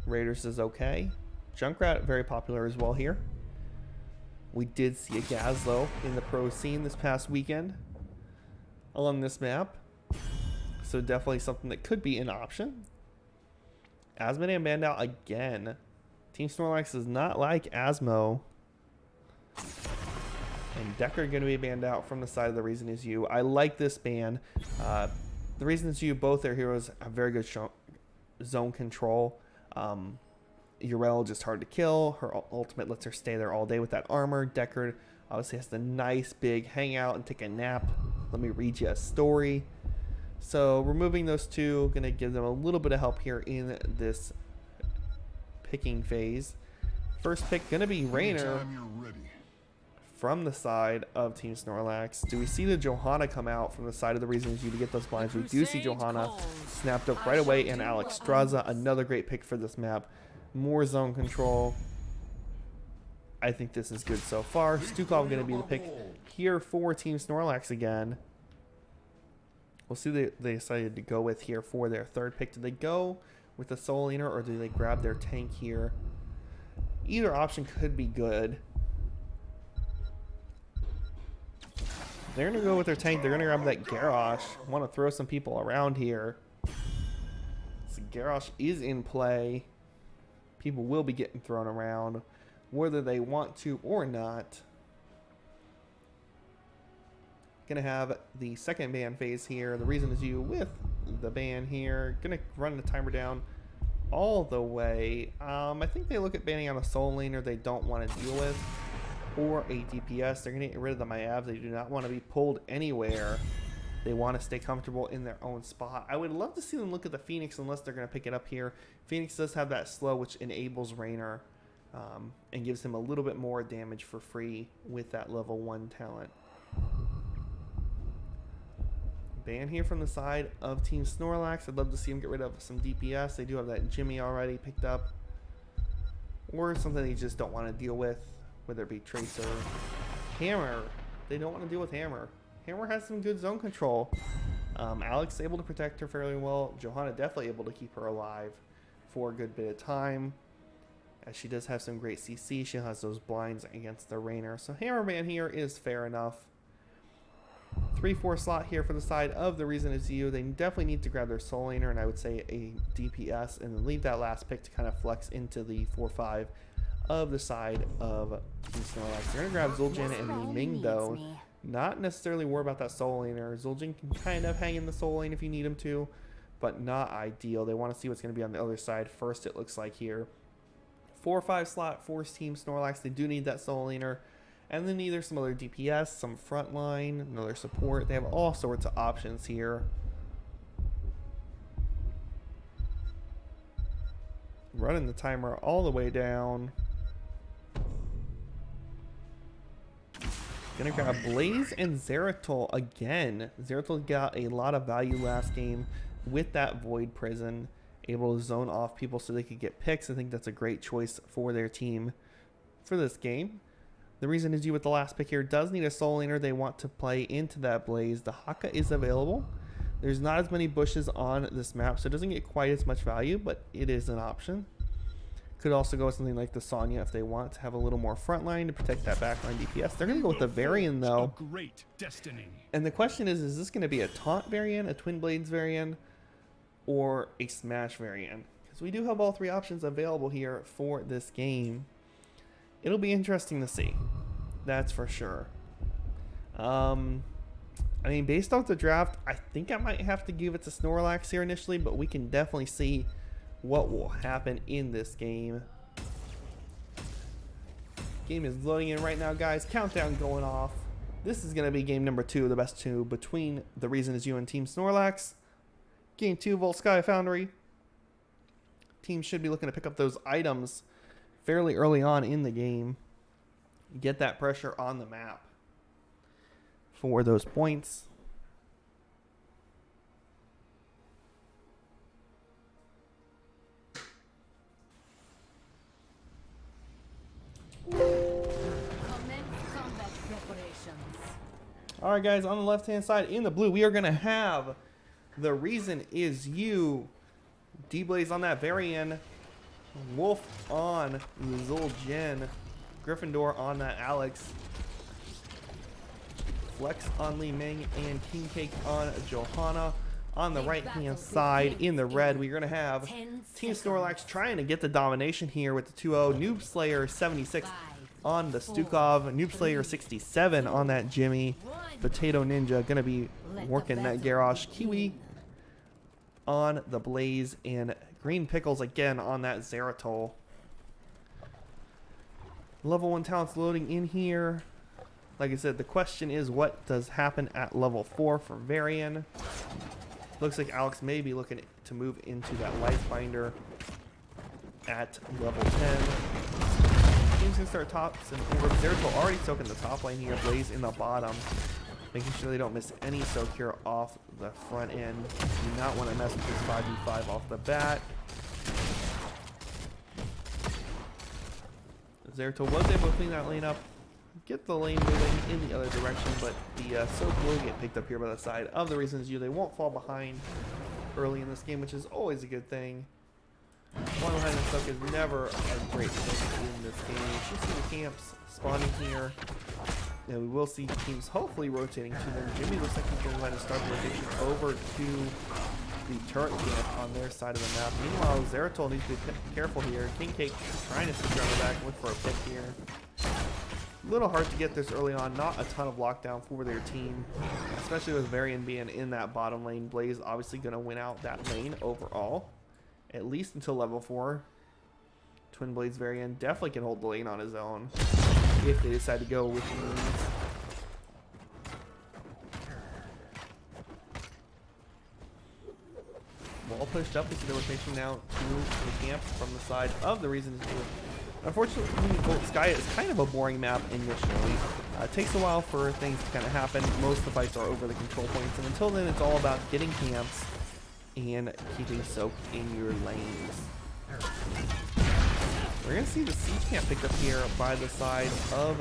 Raiders is okay. Junkrat very popular as well here. We did see a Gazlo in the pro scene this past weekend along this map. So definitely something that could be an option. Asmodee banned out again. Team Snorlax does not like Asmo. And Decker going to be banned out from the side of The Reason Is You. I like this ban. The Reason Is You, both their heroes have very good zone control. Urel just hard to kill. Her ultimate lets her stay there all day with that armor. Decker obviously has the nice big hangout and take a nap. Let me read you a story. So removing those two, going to give them a little bit of help here in this picking phase. First pick going to be Rainer from the side of Team Snorlax. Do we see the Johanna come out from the side of The Reason Is You to get those blinds? We do see Johanna snapped up right away, and Alex Straza, another great pick for this map. More zone control. I think this is good so far. Stukov going to be the pick here for Team Snorlax again. We'll see what they decided to go with here for their third pick. Do they go with the Soul Eater or do they grab their tank here? Either option could be good. They're going to go with their tank. They're going to grab that Garrosh. Want to throw some people around here. So Garrosh is in play. People will be getting thrown around, whether they want to or not. Gonna have the second ban phase here. The Reason Is You with the ban here. Gonna run the timer down all the way. I think they look at banning on a Soul Laner they don't want to deal with, or a DPS. They're gonna get rid of the Mayav. They do not want to be pulled anywhere. They want to stay comfortable in their own spot. I would love to see them look at the Phoenix unless they're going to pick it up here. Phoenix does have that slow, which enables Rainer and gives him a little bit more damage for free with that level 1 talent. Ban here from the side of Team Snorlax. I'd love to see him get rid of some DPS. They do have that Jimmy already picked up. Or something they just don't want to deal with, whether it be Tracer. Hammer. They don't want to deal with Hammer. Hammer has some good zone control. Alex able to protect her fairly well. Johanna definitely able to keep her alive for a good bit of time. As she does have some great CC. She has those blinds against the Rainer. So Hammer ban here is fair enough. 3-4 slot here for the side of The Reason Is You. They definitely need to grab their Soul Laner and I would say a DPS and then leave that last pick to kind of flex into the 4-5 of the side of Team Snorlax. They're going to grab Zul'jin and Li Ming though. Not necessarily worry about that Soul Laner. Zul'jin can kind of hang in the Soul Lane if you need him to, but not ideal. They want to see what's going to be on the other side first, it looks like here. 4-5 slot for Team Snorlax. They do need that Soul Laner. And then either some other DPS, some frontline, another support. They have all sorts of options here. Running the timer all the way down. Gonna grab Blaze and Zeratul again. Zeratul got a lot of value last game with that Void Prison. Able to zone off people so they could get picks. I think that's a great choice for their team for this game. The Reason Is You with the last pick here does need a Soul Laner. They want to play into that Blaze. The Haka is available. There's not as many bushes on this map, so it doesn't get quite as much value, but it is an option. Could also go with something like the Sonya if they want to have a little more frontline to protect that backline DPS. They're going to go with the Varian though. Great destiny. And the question is this going to be a Taunt Varian, a Twin Blades Varian, or a Smash Varian? Because we do have all three options available here for this game. It'll be interesting to see. That's for sure. I mean, based off the draft, I think I might have to give it to Snorlax here initially, but we can definitely see what will happen in this game. Game is loading in right now, guys. Countdown going off. This is going to be game number 2, the best 2 between The Reason Is You and Team Snorlax. Game 2, Volt Sky Foundry. teams should be looking to pick up those items fairly early on in the game. Get that pressure on the map for those points. All right, guys, on the left-hand side in the blue, we are going to have The Reason Is You. D-Blaze on that Varian. Wolf on Zul'Jin. Gryffindor on that Alex. Flex on Li Ming and King Cake on Johanna. On the right-hand side in the red, we're going to have Team Snorlax trying to get the domination here with the 2-0. Noob Slayer 76 on the Stukov. Noob Slayer 67 on that Jimmy. Potato Ninja going to be working that Garrosh. Kiwi on the Blaze. And Green Pickles again on that Zeratol. Level 1 talents loading in here. Like I said, the question is what does happen at level 4 for Varian. Looks like Alex may be looking to move into that Lifebinder at level 10. Teams can start tops and over. Zeratol already soaking the top lane here. Blaze in the bottom. Making sure they don't miss any soak here off the front end. Do not want to mess with this 5v5 off the bat. Zeratol was able to clean that lane up. Get the lane moving in the other direction, but the soak will get picked up here by the side of The Reason Is You. They won't fall behind early in this game, which is always a good thing. Falling behind the soak is never a great thing in this game. You should see the camps spawning here. And we will see teams hopefully rotating to them. Jimmy looks like he's going to try to start the rotation over to the turret camp on their side of the map. Meanwhile, Zeratol needs to be careful here. King Cake trying to stick around the back and look for a pick here. A little hard to get this early on. Not a ton of lockdown for their team, especially with Varian being in that bottom lane. Blaze obviously going to win out that lane overall, at least until level 4. Twin Blades Varian definitely can hold the lane on his own if they decide to go with moves. Wall pushed up. We see the rotation now to the camp from the side of The Reason Is You. Unfortunately, Gold Sky is kind of a boring map initially. It takes a while for things to kind of happen. Most of the fights are over the control points, and until then, it's all about getting camps and keeping soak in your lanes. We're going to see the siege camp picked up here by the side of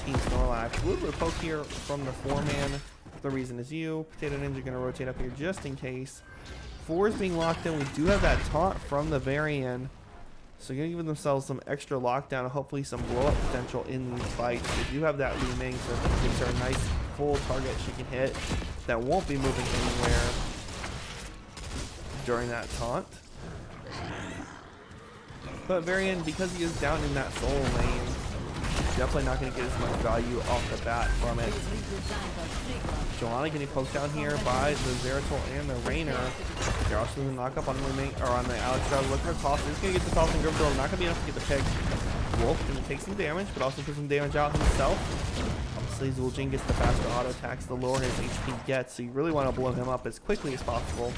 Team Snorlax. A little bit of poke here from the 4-man. The Reason Is You. Potato Ninja going to rotate up here just in case. 4 is being locked in. We do have that taunt from the Varian. So you're going to give themselves some extra lockdown and hopefully some blow-up potential in these fights. They do have that Li Ming, so it gives her a nice full target she can hit that won't be moving anywhere during that taunt. But Varian, because he is down in that soul lane, definitely not going to get as much value off the bat from it. Johanna getting poked down here by the Zeratol and the Rainer. They're also going to knock up on the on the Alex. Look for a toss. He's going to get the toss and Gryffindor. Not going to be enough to get the pick. Wolf going to take some damage, but also put some damage out himself. Obviously, Zul'Jin gets the faster auto attacks the lower his HP gets, so you really want to blow him up as quickly as possible.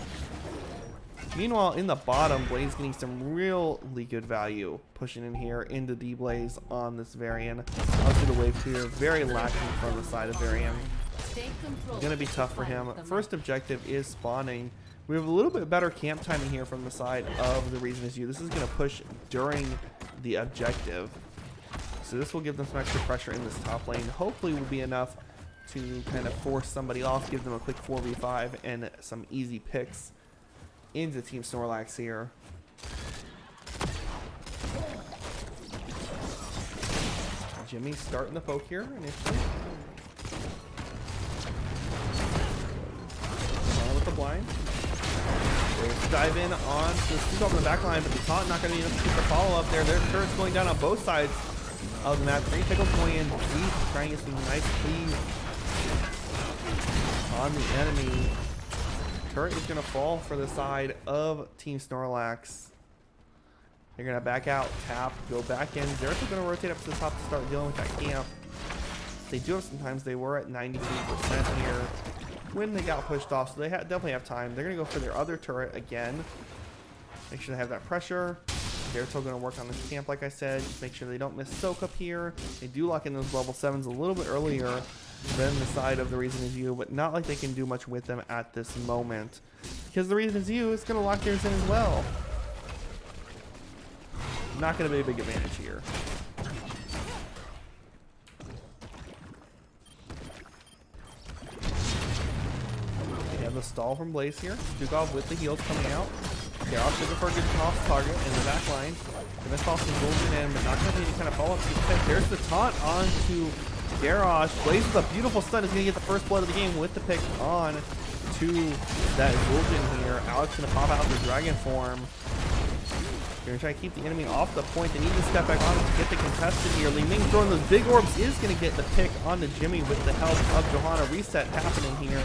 Meanwhile, in the bottom, Blaze getting some really good value pushing in here into D-Blaze on this Varian. Obviously, the wave 2 very lacking from the side of Varian. Going to be tough for him. First objective is spawning. We have a little bit better camp timing here from the side of The Reason Is You. This is going to push during the objective. So this will give them some extra pressure in this top lane. Hopefully will be enough to kind of force somebody off, give them a quick 4v5 and some easy picks into Team Snorlax here. Jimmy starting the poke here initially. On with the blind. There's dive in on the scoop on the back line, but the taunt not going to be enough to keep the follow up there. Their turret's going down on both sides of the map. Green Pickle's going in deep, trying to get some nice cleave on the enemy. Turret is going to fall for the side of Team Snorlax. They're going to back out, tap, go back in. They're also going to rotate up to the top to start dealing with that camp. They do have sometimes. They were at 93% here when they got pushed off, so they definitely have time. They're going to go for their other turret again. Make sure they have that pressure. They're still going to work on this camp, like I said. Just make sure they don't miss soak up here. They do lock in those level 7s a little bit earlier than the side of the Reason Is You, but not like they can do much with them at this moment. Because the Reason Is You is going to lock theirs in as well. Not going to be a big advantage here. They have the stall from Blaze here. Dukov with the heals coming out. They're also looking for a good toss target in the back line. Gonna toss some golden in, but not gonna be any kind of follow-up. There's the taunt onto Garrosh. Blaze with a beautiful stun is gonna get the first blood of the game with the pick on to that golden here. Alex gonna pop out the dragon form. They're gonna try to keep the enemy off the point. They need to step back on it to get the contested here. Li Ming throwing those big orbs is gonna get the pick onto Jimmy with the help of Johanna. Reset happening here.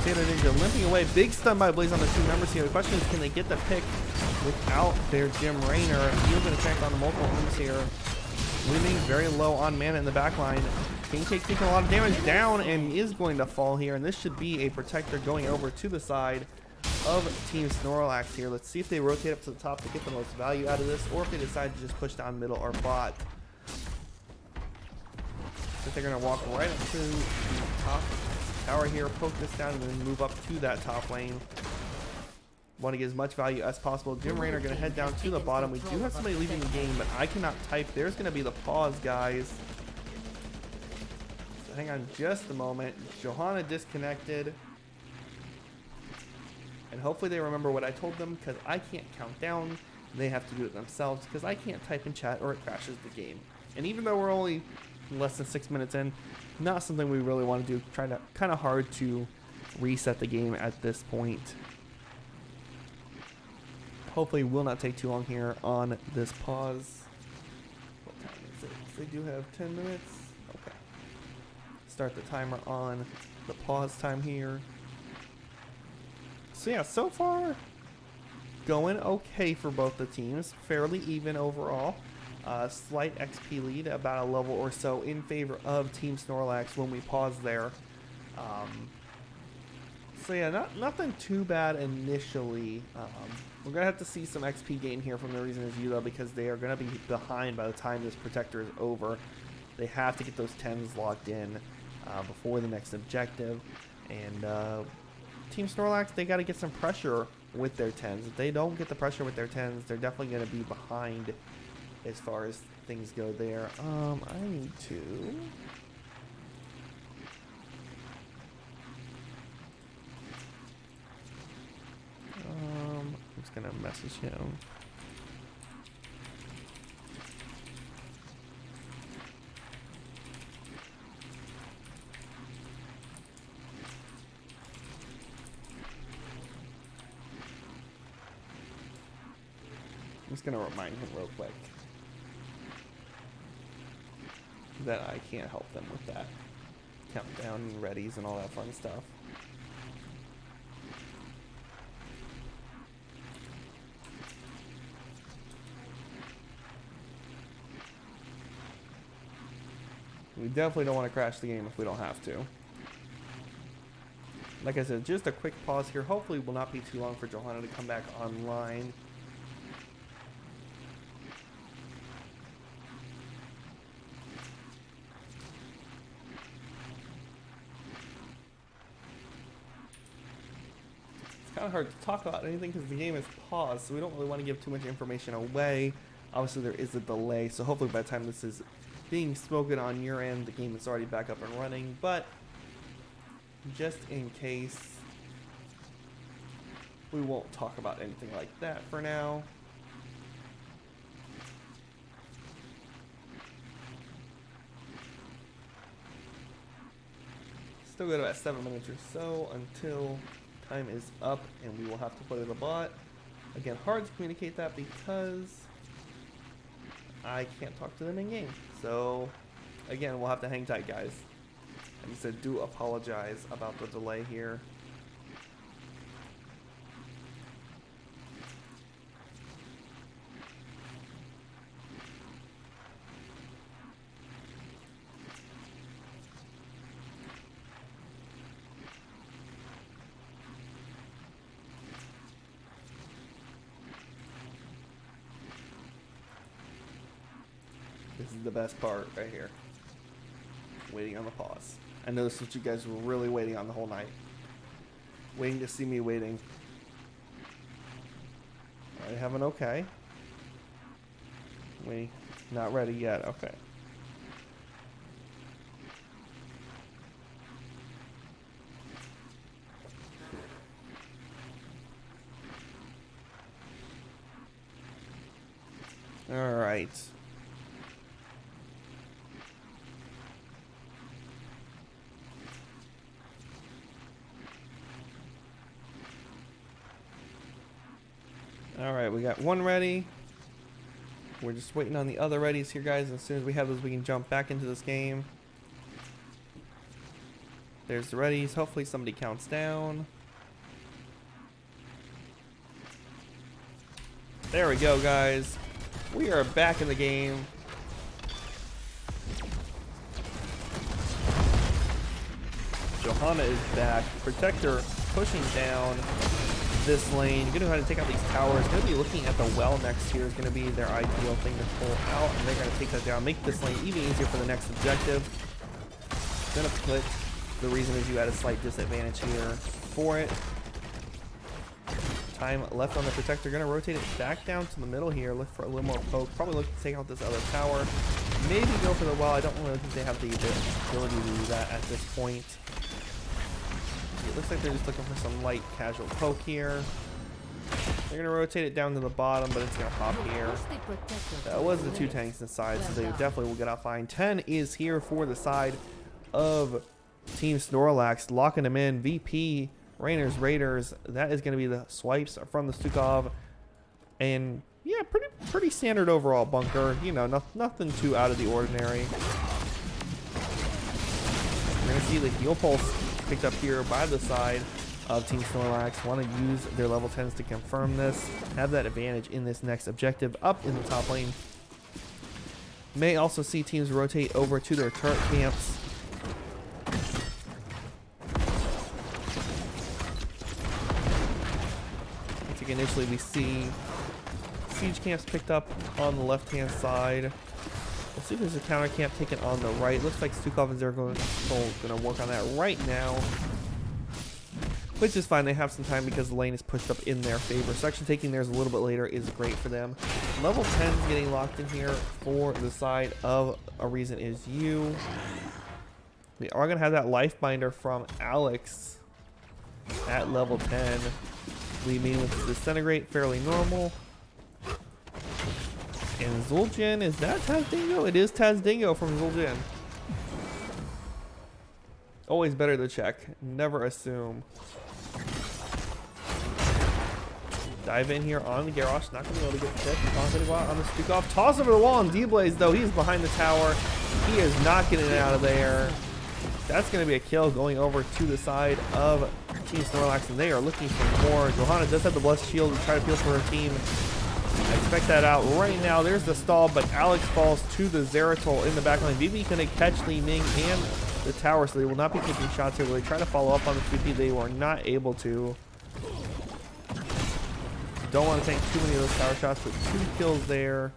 Potato Ninja limping away. Big stun by Blaze on the two members here. The question is, can they get the pick without their Jim Raynor? He's going to check on the multiple moves here. Li Ming very low on mana in the back line. King Cake taking a lot of damage down and is going to fall here. And this should be a protector going over to the side of Team Snorlax here. Let's see if they rotate up to the top to get the most value out of this, or if they decide to just push down middle or bot. So they're going to walk right up to the top tower here, poke this down, and then move up to that top lane. Want to get as much value as possible. Jim Raynor going to head down to the bottom. We do have somebody leaving the game, but I cannot type. There's going to be the pause, guys. So hang on just a moment. Johanna disconnected. And hopefully they remember what I told them, because I can't count down. They have to do it themselves, because I can't type in chat or it crashes the game. And even though we're only less than 6 minutes in, not something we really want to do. Kind of hard to reset the game at this point. Hopefully will not take too long here on this pause. What time is it? They do have 10 minutes. Okay. Start the timer on the pause time here. So yeah, so far going okay for both the teams. Fairly even overall. Slight XP lead, about a level or so in favor of Team Snorlax when we pause there. So yeah, nothing too bad initially. We're going to have to see some XP gain here from the Reason Is You, though, because they are going to be behind by the time this protector is over. They have to get those 10s locked in before the next objective. And Team Snorlax, they got to get some pressure with their 10s. If they don't get the pressure with their 10s, they're definitely going to be behind as far as things go there. I need to... I'm just gonna message him. I'm just gonna remind him real quick that I can't help them with that countdown and readies and all that fun stuff. We definitely don't want to crash the game if we don't have to. Like I said, just a quick pause here. Hopefully it will not be too long for Johanna to come back online. It's kind of hard to talk about anything because the game is paused, so we don't really want to give too much information away. Obviously there is a delay, so hopefully by the time this is being spoken on your end, the game is already back up and running, but just in case, we won't talk about anything like that for now. Still got about 7 minutes or so until time is up and we will have to put in a bot. Again, hard to communicate that because I can't talk to them in game. So again, we'll have to hang tight, guys. Like I said, do apologize about the delay here. This is the best part right here. Waiting on the pause. I know this is what you guys were really waiting on the whole night. Waiting to see me waiting. I have an okay. Wait, not ready yet. Okay. All right. All right, we got one ready. We're just waiting on the other readies here, guys. As soon as we have those, we can jump back into this game. There's the readies. Hopefully somebody counts down. There we go, guys. We are back in the game. Johanna is back. Protector pushing down this lane. Gonna go ahead and take out these towers. Gonna be looking at the well next here is gonna be their ideal thing to pull out, and they're gonna take that down, make this lane even easier for the next objective. Gonna put the reason is you at a slight disadvantage here for it. Time left on the protector. Gonna rotate it back down to the middle here. Look for a little more poke. Probably look to take out this other tower. Maybe go for the well. I don't really think they have the ability to do that at this point. It looks like they're just looking for some light casual poke here. They're gonna rotate it down to the bottom, but it's gonna pop here. That was the two tanks inside, so they definitely will get out fine. 10 is here for the side of Team Snorlax, locking them in. VP, Raiders. That is gonna be the swipes from the Stukov, and yeah, pretty standard overall bunker. You know, nothing too out of the ordinary. We're gonna see the heal pulse picked up here by the side of Team Snorlax. Want to use their level 10s to confirm this, have that advantage in this next objective up in the top lane. May also see teams rotate over to their turret camps. I think initially we see siege camps picked up on the left hand side. We'll see if there's a counter camp taken on the right. Looks like Stukov is going to work on that right now, which is fine. They have some time because the lane is pushed up in their favor. So actually taking theirs a little bit later is great for them. Level 10 is getting locked in here for the side of A Reason Is You. We are going to have that life binder from Alex at level 10. Leaving with the Disintegrate, fairly normal. And Zul'jin, is that Tazdingo? It is Tazdingo from Zul'jin. Always better to check. Never assume. Dive in here on the Garrosh. Not going to be able to get the tip. Not going to go out on the Stukov. Toss over the wall on D-Blaze, though. He's behind the tower. He is not getting it out of there. That's going to be a kill going over to the side of Team Snorlax, and they are looking for more. Johanna does have the Blessed Shield to try to peel for her team. I expect that out right now. There's the stall, but Alex falls to the Zeratol in the back line. VV going to catch Li Ming and the tower, so they will not be taking shots here. Will they try to follow up on the 2P? They were not able to. Don't want to take too many of those tower shots, but 2 kills there.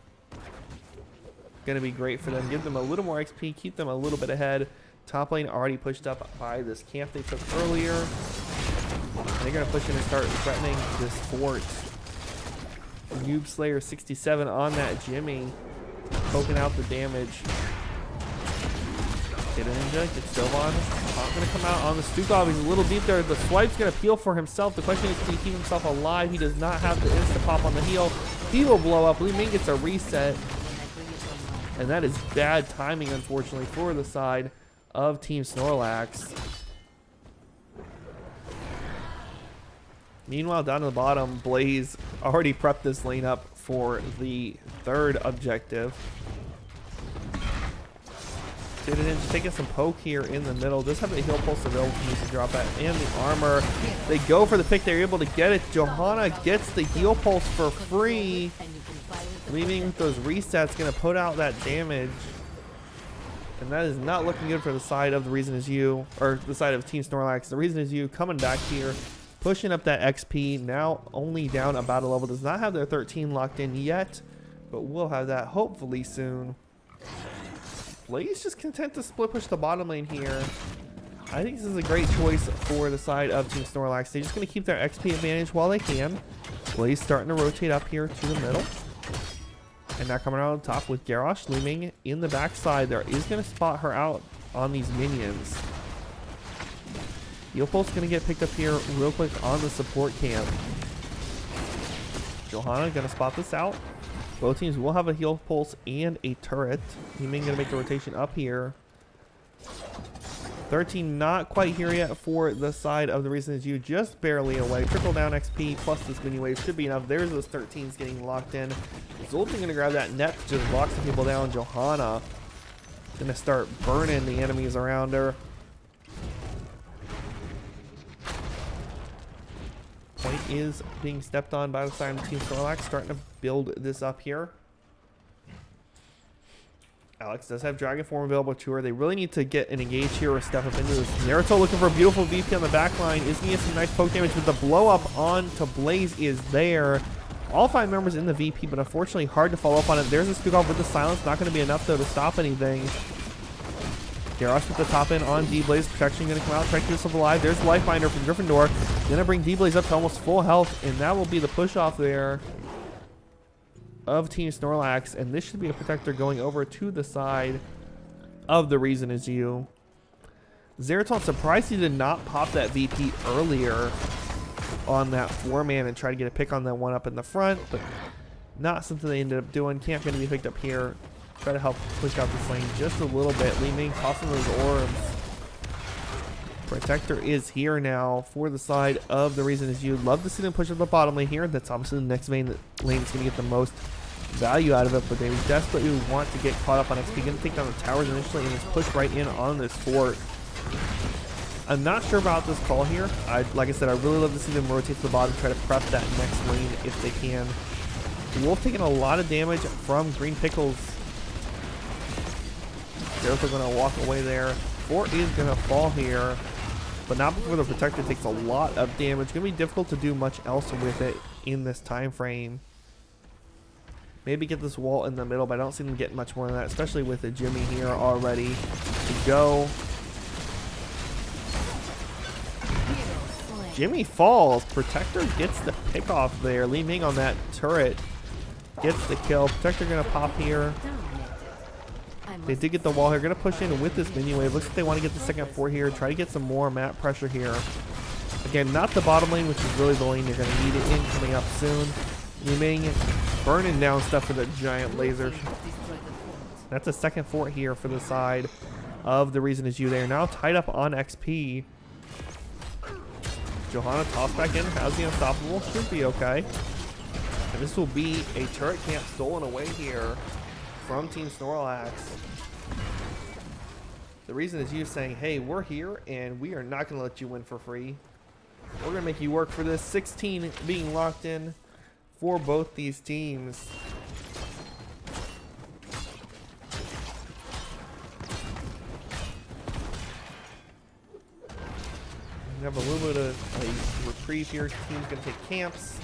Going to be great for them. Give them a little more XP, keep them a little bit ahead. Top lane already pushed up by this camp they took earlier. And they're going to push in and start threatening this fort. Noob Slayer 67 on that Jimmy, poking out the damage. Get an inject, it's Sylvan. Not going to come out on the Stukov. He's a little deep there. The swipe's going to peel for himself. The question is, can he keep himself alive? He does not have the insta pop on the heal. He will blow up. Li Ming gets a reset. And that is bad timing, unfortunately, for the side of Team Snorlax. Meanwhile, down to the bottom, Blaze already prepped this lane up for the third objective. Did it in, just taking some poke here in the middle. Does have the heal pulse available for use to drop that, and the armor. They go for the pick. They're able to get it. Johanna gets the heal pulse for free, leaving with those resets. Going to put out that damage. And that is not looking good for the side of The Reason Is You, or the side of Team Snorlax. The Reason Is You coming back here, pushing up that XP, now only down about a level. Does not have their 13 locked in yet, but we'll have that hopefully soon. Blaze just content to split push the bottom lane here. I think this is a great choice for the side of Team Snorlax. They're just going to keep their XP advantage while they can. Blaze starting to rotate up here to the middle. And now coming out on top with Garrosh looming in the backside. There is going to spot her out on these minions. Heal Pulse going to get picked up here real quick on the support camp. Johanna going to spot this out. Both teams will have a Heal Pulse and a turret. Heeming going to make the rotation up here. 13 not quite here yet for the side of the Reason Is You, just barely away. Trickle down XP plus this mini wave should be enough. There's those 13s getting locked in. Zoltan gonna grab that net, just lock some people down. Johanna gonna start burning the enemies around her. Point is being stepped on by the side of Team Snorlax, starting to build this up here. Alex does have Dragon Form available to her. They really need to get an engage here or step up into this. Naruto looking for a beautiful VP on the back line. Is going to get some nice poke damage, but the blow up onto Blaze is there. All 5 members in the VP, but unfortunately hard to follow up on it. There's a scoop off with the silence. Not going to be enough, though, to stop anything. Garrosh with the top end on D-Blaze. Protection going to come out. Try to keep himself alive. There's the Life Binder from Gryffindor. Going to bring D-Blaze up to almost full health, and that will be the push off there of Team Snorlax, and this should be a protector going over to the side of the Reason Is You. Zeraton, surprised he did not pop that VP earlier on that 4-man and try to get a pick on that one up in the front, but not something they ended up doing. Camp going to be picked up here. Try to help push out this lane just a little bit. Li Ming tossing those orbs. Protector is here now for the side of the Reason Is You. Love to see them push up the bottom lane here. That's obviously the next lane that's going to get the most value out of it, but they desperately want to get caught up on XP. Going to take down the towers initially and just push right in on this fort. I'm not sure about this call here. Like I said, I really love to see them rotate to the bottom, try to prep that next lane if they can. Wolf taking a lot of damage from Green Pickles. They're also going to walk away there. Fort is going to fall here, but not before the Protector takes a lot of damage. Going to be difficult to do much else with it in this time frame. Maybe get this wall in the middle, but I don't see them getting much more than that, especially with the Jimmy here already to go. Jimmy falls. Protector gets the pick off there. Li Ming on that turret gets the kill. Protector going to pop here. They did get the wall here. Going to push in with this mini wave. Looks like they want to get the second fort here. Try to get some more map pressure here. Again, not the bottom lane, which is really the lane you're going to need it in coming up soon. Li Ming burning down stuff for the giant laser. That's a second fort here for the side of the Reason Is You. They are now tied up on XP. Johanna tossed back in. How's the unstoppable? Should be okay. And this will be a turret camp stolen away here from Team Snorlax. The Reason Is You saying, hey, we're here and we are not going to let you win for free. We're going to make you work for this. 16 being locked in for both these teams. We have a little bit of a reprieve here. Team's going to take camps.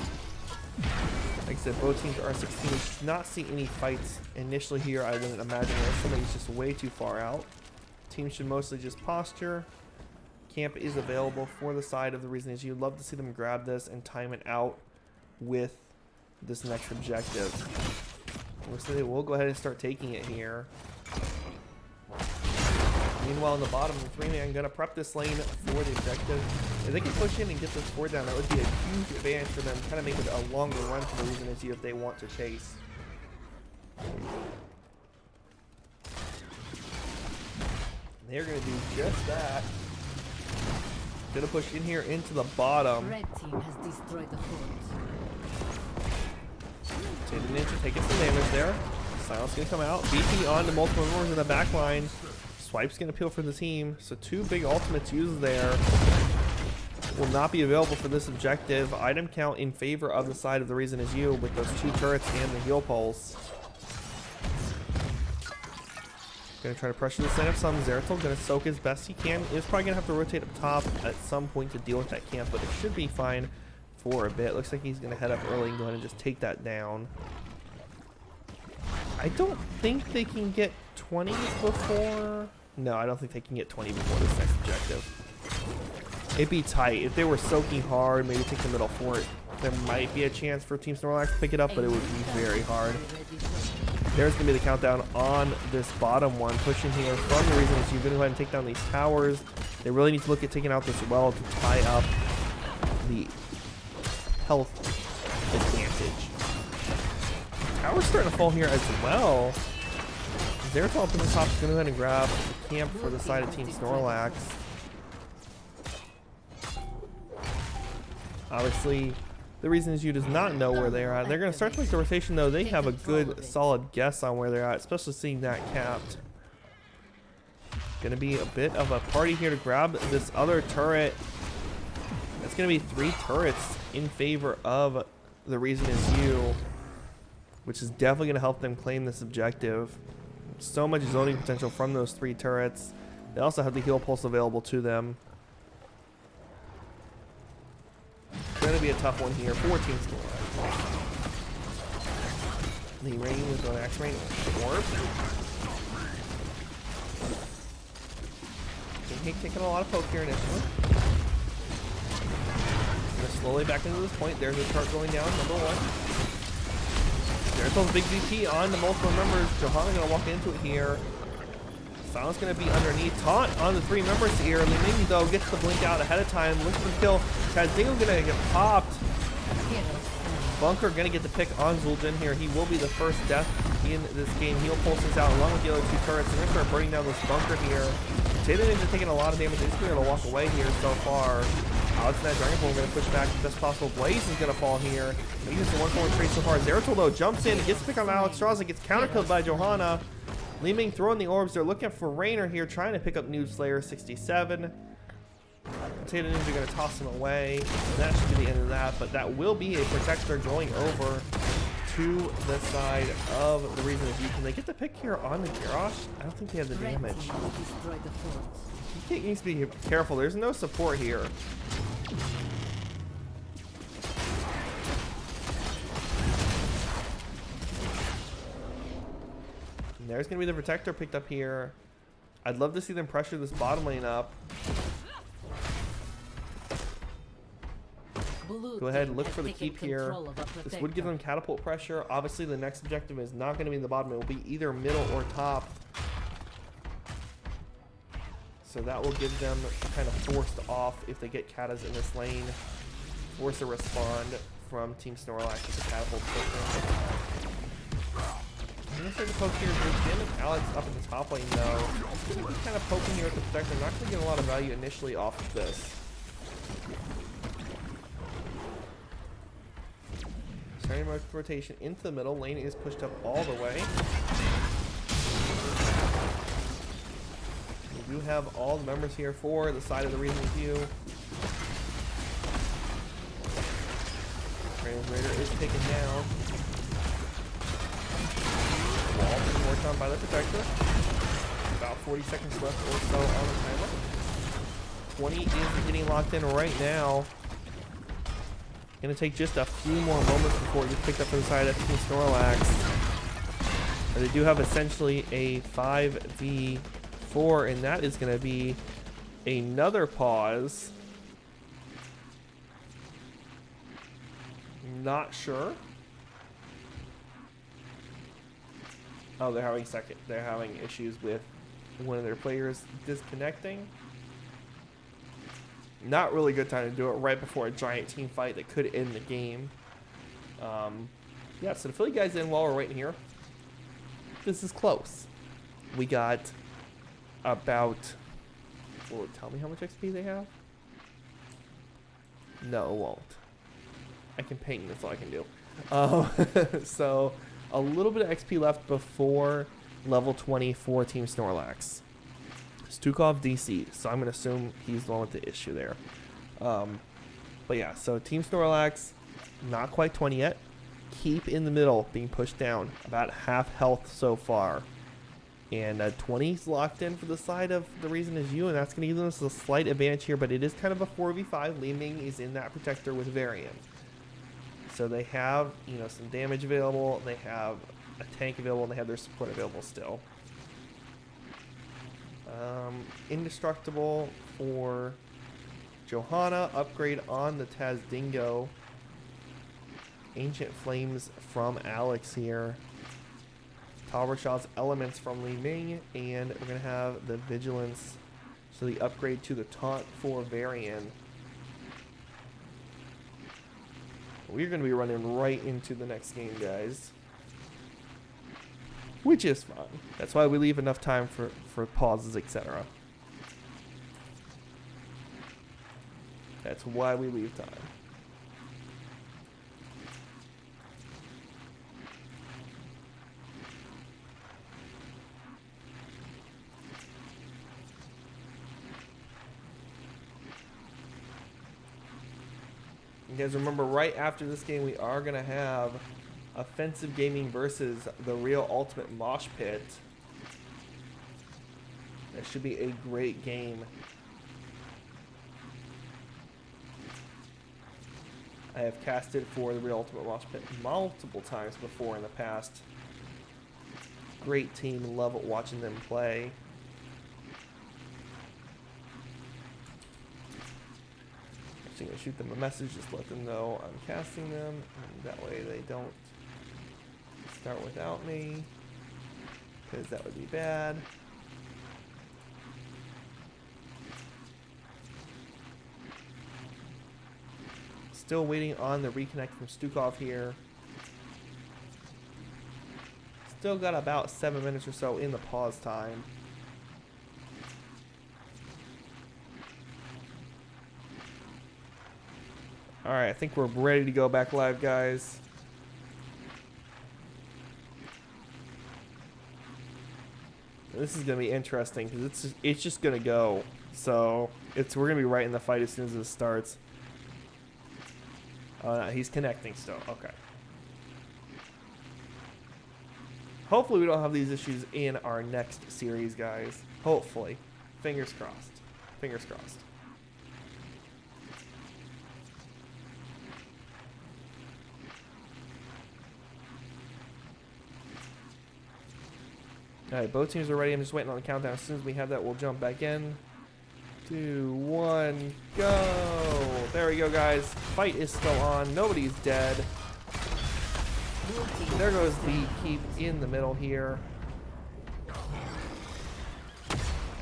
Like I said, both teams are 16. We should not see any fights initially here. I wouldn't imagine that somebody's just way too far out. Teams should mostly just posture. Camp is available for the side of the Reason Is You. Love to see them grab this and time it out with this next objective. Looks like they will go ahead and start taking it here. Meanwhile, in the bottom, the 3-man going to prep this lane for the objective. If they can push in and get this fort down, that would be a huge advantage for them. Kind of make it a longer run for the Reason Is You if they want to chase. They're going to do just that. Going to push in here into the bottom. Red team has destroyed the fort. Take the ninja, taking some damage there. Silence going to come out. BP on to multiple members in the back line. Swipe's going to peel for the team. So 2 big ultimates used there. Will not be available for this objective. Item count in favor of the side of the Reason Is You with those 2 turrets and the heal pulse. Going to try to pressure this lane up some. Zeratul going to soak as best he can. Is probably going to have to rotate up top at some point to deal with that camp, but it should be fine for a bit. Looks like he's going to head up early and go ahead and just take that down. I don't think they can get 20 before. No, I don't think they can get 20 before this next objective. It'd be tight. If they were soaking hard, maybe take the middle fort, there might be a chance for Team Snorlax to pick it up, but it would be very hard. There's going to be the countdown on this bottom one. Pushing here from the reason is you're going to go ahead and take down these towers. They really need to look at taking out this well to tie up the health advantage. Tower's starting to fall here as well. Zeratul up in the top is going to go ahead and grab the camp for the side of Team Snorlax. Obviously, the reason is you does not know where they are at. They're going to start to make the rotation, though. They have a good, solid guess on where they're at, especially seeing that capped. Going to be a bit of a party here to grab this other turret. That's going to be 3 turrets in favor of the reason is you, which is definitely going to help them claim this objective. So much zoning potential from those 3 turrets. They also have the heal pulse available to them. Going to be a tough one here for Team Snorlax. The rain with an axe rain orb. Taking a lot of poke here initially. Gonna slowly back into this point. There's a chart going down, number 1. There's those big VP on the multiple members. Johanna gonna walk into it here. Silence gonna be underneath. Taunt on the 3 members here. Li Ming though gets the blink out ahead of time. Looks for the kill. Tadzinho gonna get popped. Bunker gonna get the pick on Zul'jin here. He will be the first death in this game. Heal pulses out along with the other 2 turrets. They're gonna start burning down this bunker here. Tatum is taking a lot of damage. He's gonna walk away here so far. Alex and that Dragon Ball are going to push back as best possible. Blaze is going to fall here. He uses the 1-4 trade so far. Zeratul though jumps in, gets the pick on Alex Straza, gets counterkilled by Johanna. Li Ming throwing the orbs. They're looking for Rainer here, trying to pick up Nude Slayer 67. Potato Ninja going to toss him away. And that should be the end of that, but that will be a protector going over to the side of the reason is you. Can they get the pick here on the Garrosh? I don't think they have the damage. He needs to be careful. There's no support here. And there's going to be the protector picked up here. I'd love to see them pressure this bottom lane up. Go ahead and look for the keep here. This would give them catapult pressure. Obviously, the next objective is not going to be in the bottom. It will be either middle or top. So that will give them kind of forced off if they get Katas in this lane. Force a respond from Team Snorlax with the catapult push. I'm going to start to poke here. Jim and Alex up in the top lane though. Kind of poking here with the protector. Not going to get a lot of value initially off of this. Starting rotation into the middle. Lane is pushed up all the way. We do have all the members here for the side of the reason view. Raider is taken down. Wall being worked on by the protector. About 40 seconds left or so on the timer. 20 is getting locked in right now. Gonna take just a few more moments before it gets picked up from the side of Team Snorlax. But they do have essentially a 5v4, and that is gonna be another pause. Not sure. Oh, they're having issues with one of their players disconnecting. Not really good time to do it right before a giant team fight that could end the game. Yeah, so to fill you guys in while we're waiting here, this is close. We got about, will it tell me how much XP they have? No, it won't. I can paint, that's all I can do. So a little bit of XP left before level 20 for Team Snorlax. Stukov DC, so I'm going to assume he's the one with the issue there. But yeah, so Team Snorlax, not quite 20 yet. Keep in the middle, being pushed down. About half health so far. And 20's locked in for the side of the reason is you, and that's going to give them a slight advantage here, but it is kind of a 4v5. Li Ming is in that protector with Varian. So they have, you know, some damage available, they have a tank available, and they have their support available still. Indestructible for Johanna. Upgrade on the Tazdingo. Ancient Flames from Alex here. Talbershaw's Elements from Li Ming. And we're going to have the Vigilance. So the upgrade to the Taunt for Varian. We're going to be running right into the next game, guys. Which is fun. That's why we leave enough time for pauses, etc. That's why we leave time. You guys remember, right after this game, we are going to have Offensive Gaming versus the Real Ultimate Mosh Pit. That should be a great game. I have casted for the Real Ultimate Mosh Pit multiple times before in the past. Great team, love watching them play. I'm going to shoot them a message, just let them know I'm casting them, and that way they don't start without me, because that would be bad. Still waiting on the reconnect from Stukov here. Still got about 7 minutes or so in the pause time. Alright, I think we're ready to go back live, guys. This is going to be interesting because it's just going to go. So we're going to be right in the fight as soon as this starts. Oh, no, he's connecting still. Okay. Hopefully we don't have these issues in our next series, guys. Hopefully. Fingers crossed. Fingers crossed. Alright, both teams are ready. I'm just waiting on the countdown. As soon as we have that, we'll jump back in. 2, 1, go! There we go, guys. Fight is still on. Nobody's dead. There goes the keep in the middle here.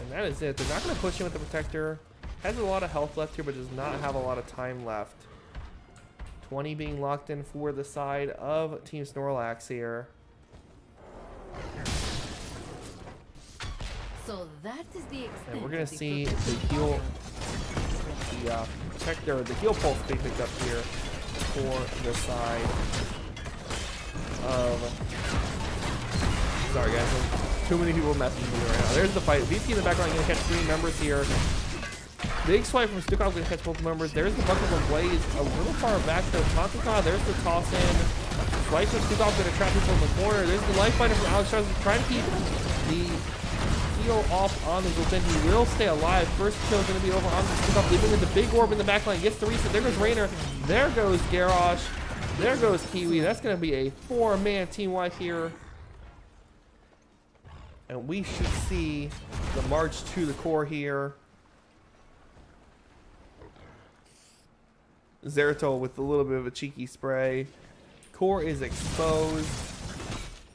And that is it. They're not going to push him with the Protector. Has a lot of health left here, but does not have a lot of time left. 20 being locked in for the side of Team Snorlax here. So that is the extent. And we're gonna of the see the protection heal, power. the Protector, the heal pulse being picked up here for the side of. Sorry guys, there's too many people messaging me right now. There's the fight. VP in the background gonna catch 3 members here. Big swipe from Stukov gonna catch both members. There's the bucket from Blaze a little far back though. Tauntaun, there's the toss in. Swipe from Stukov gonna trap people in the corner. There's the life fighter from Alex Charles trying to keep the off on the Zul'Jin. He will stay alive. First kill is going to be over on the Stukov, leaving with the big orb in the backline. Gets the reset. There goes Raynor. There goes Garrosh. There goes Kiwi. That's going to be a 4-man team wipe here. And we should see the march to the core here. Zeratul with a little bit of a cheeky spray. Core is exposed.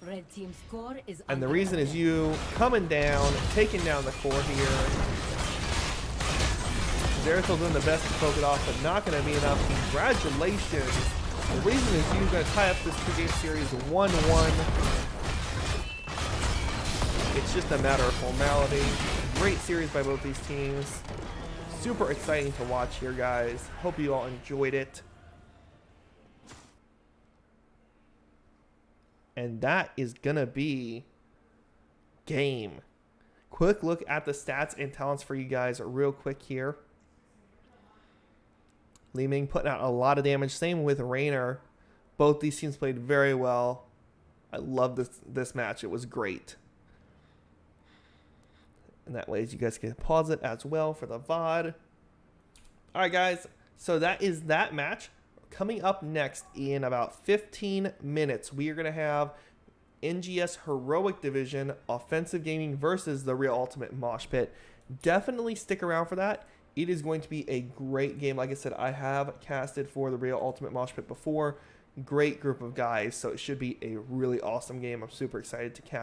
Red team's core is And the under reason is attack. you coming down, taking down the core here. Zeratul doing the best to poke it off, but not going to be enough. Congratulations. The reason is you're going to tie up this 2-game series 1-1. It's just a matter of formality. Great series by both these teams. Super exciting to watch here, guys. Hope you all enjoyed it. And that is going to be game. Quick look at the stats and talents for you guys real quick here. Li Ming putting out a lot of damage. Same with Raynor. Both these teams played very well. I love this match. It was great. And that way you guys can pause it as well for the VOD. Alright guys, so that is that match. Coming up next in about 15 minutes, we are going to have NGS Heroic Division Offensive Gaming versus the Real Ultimate Mosh Pit. Definitely stick around for that. It is going to be a great game. Like I said, I have casted for the Real Ultimate Mosh Pit before. Great group of guys, so it should be a really awesome game. I'm super excited to cast.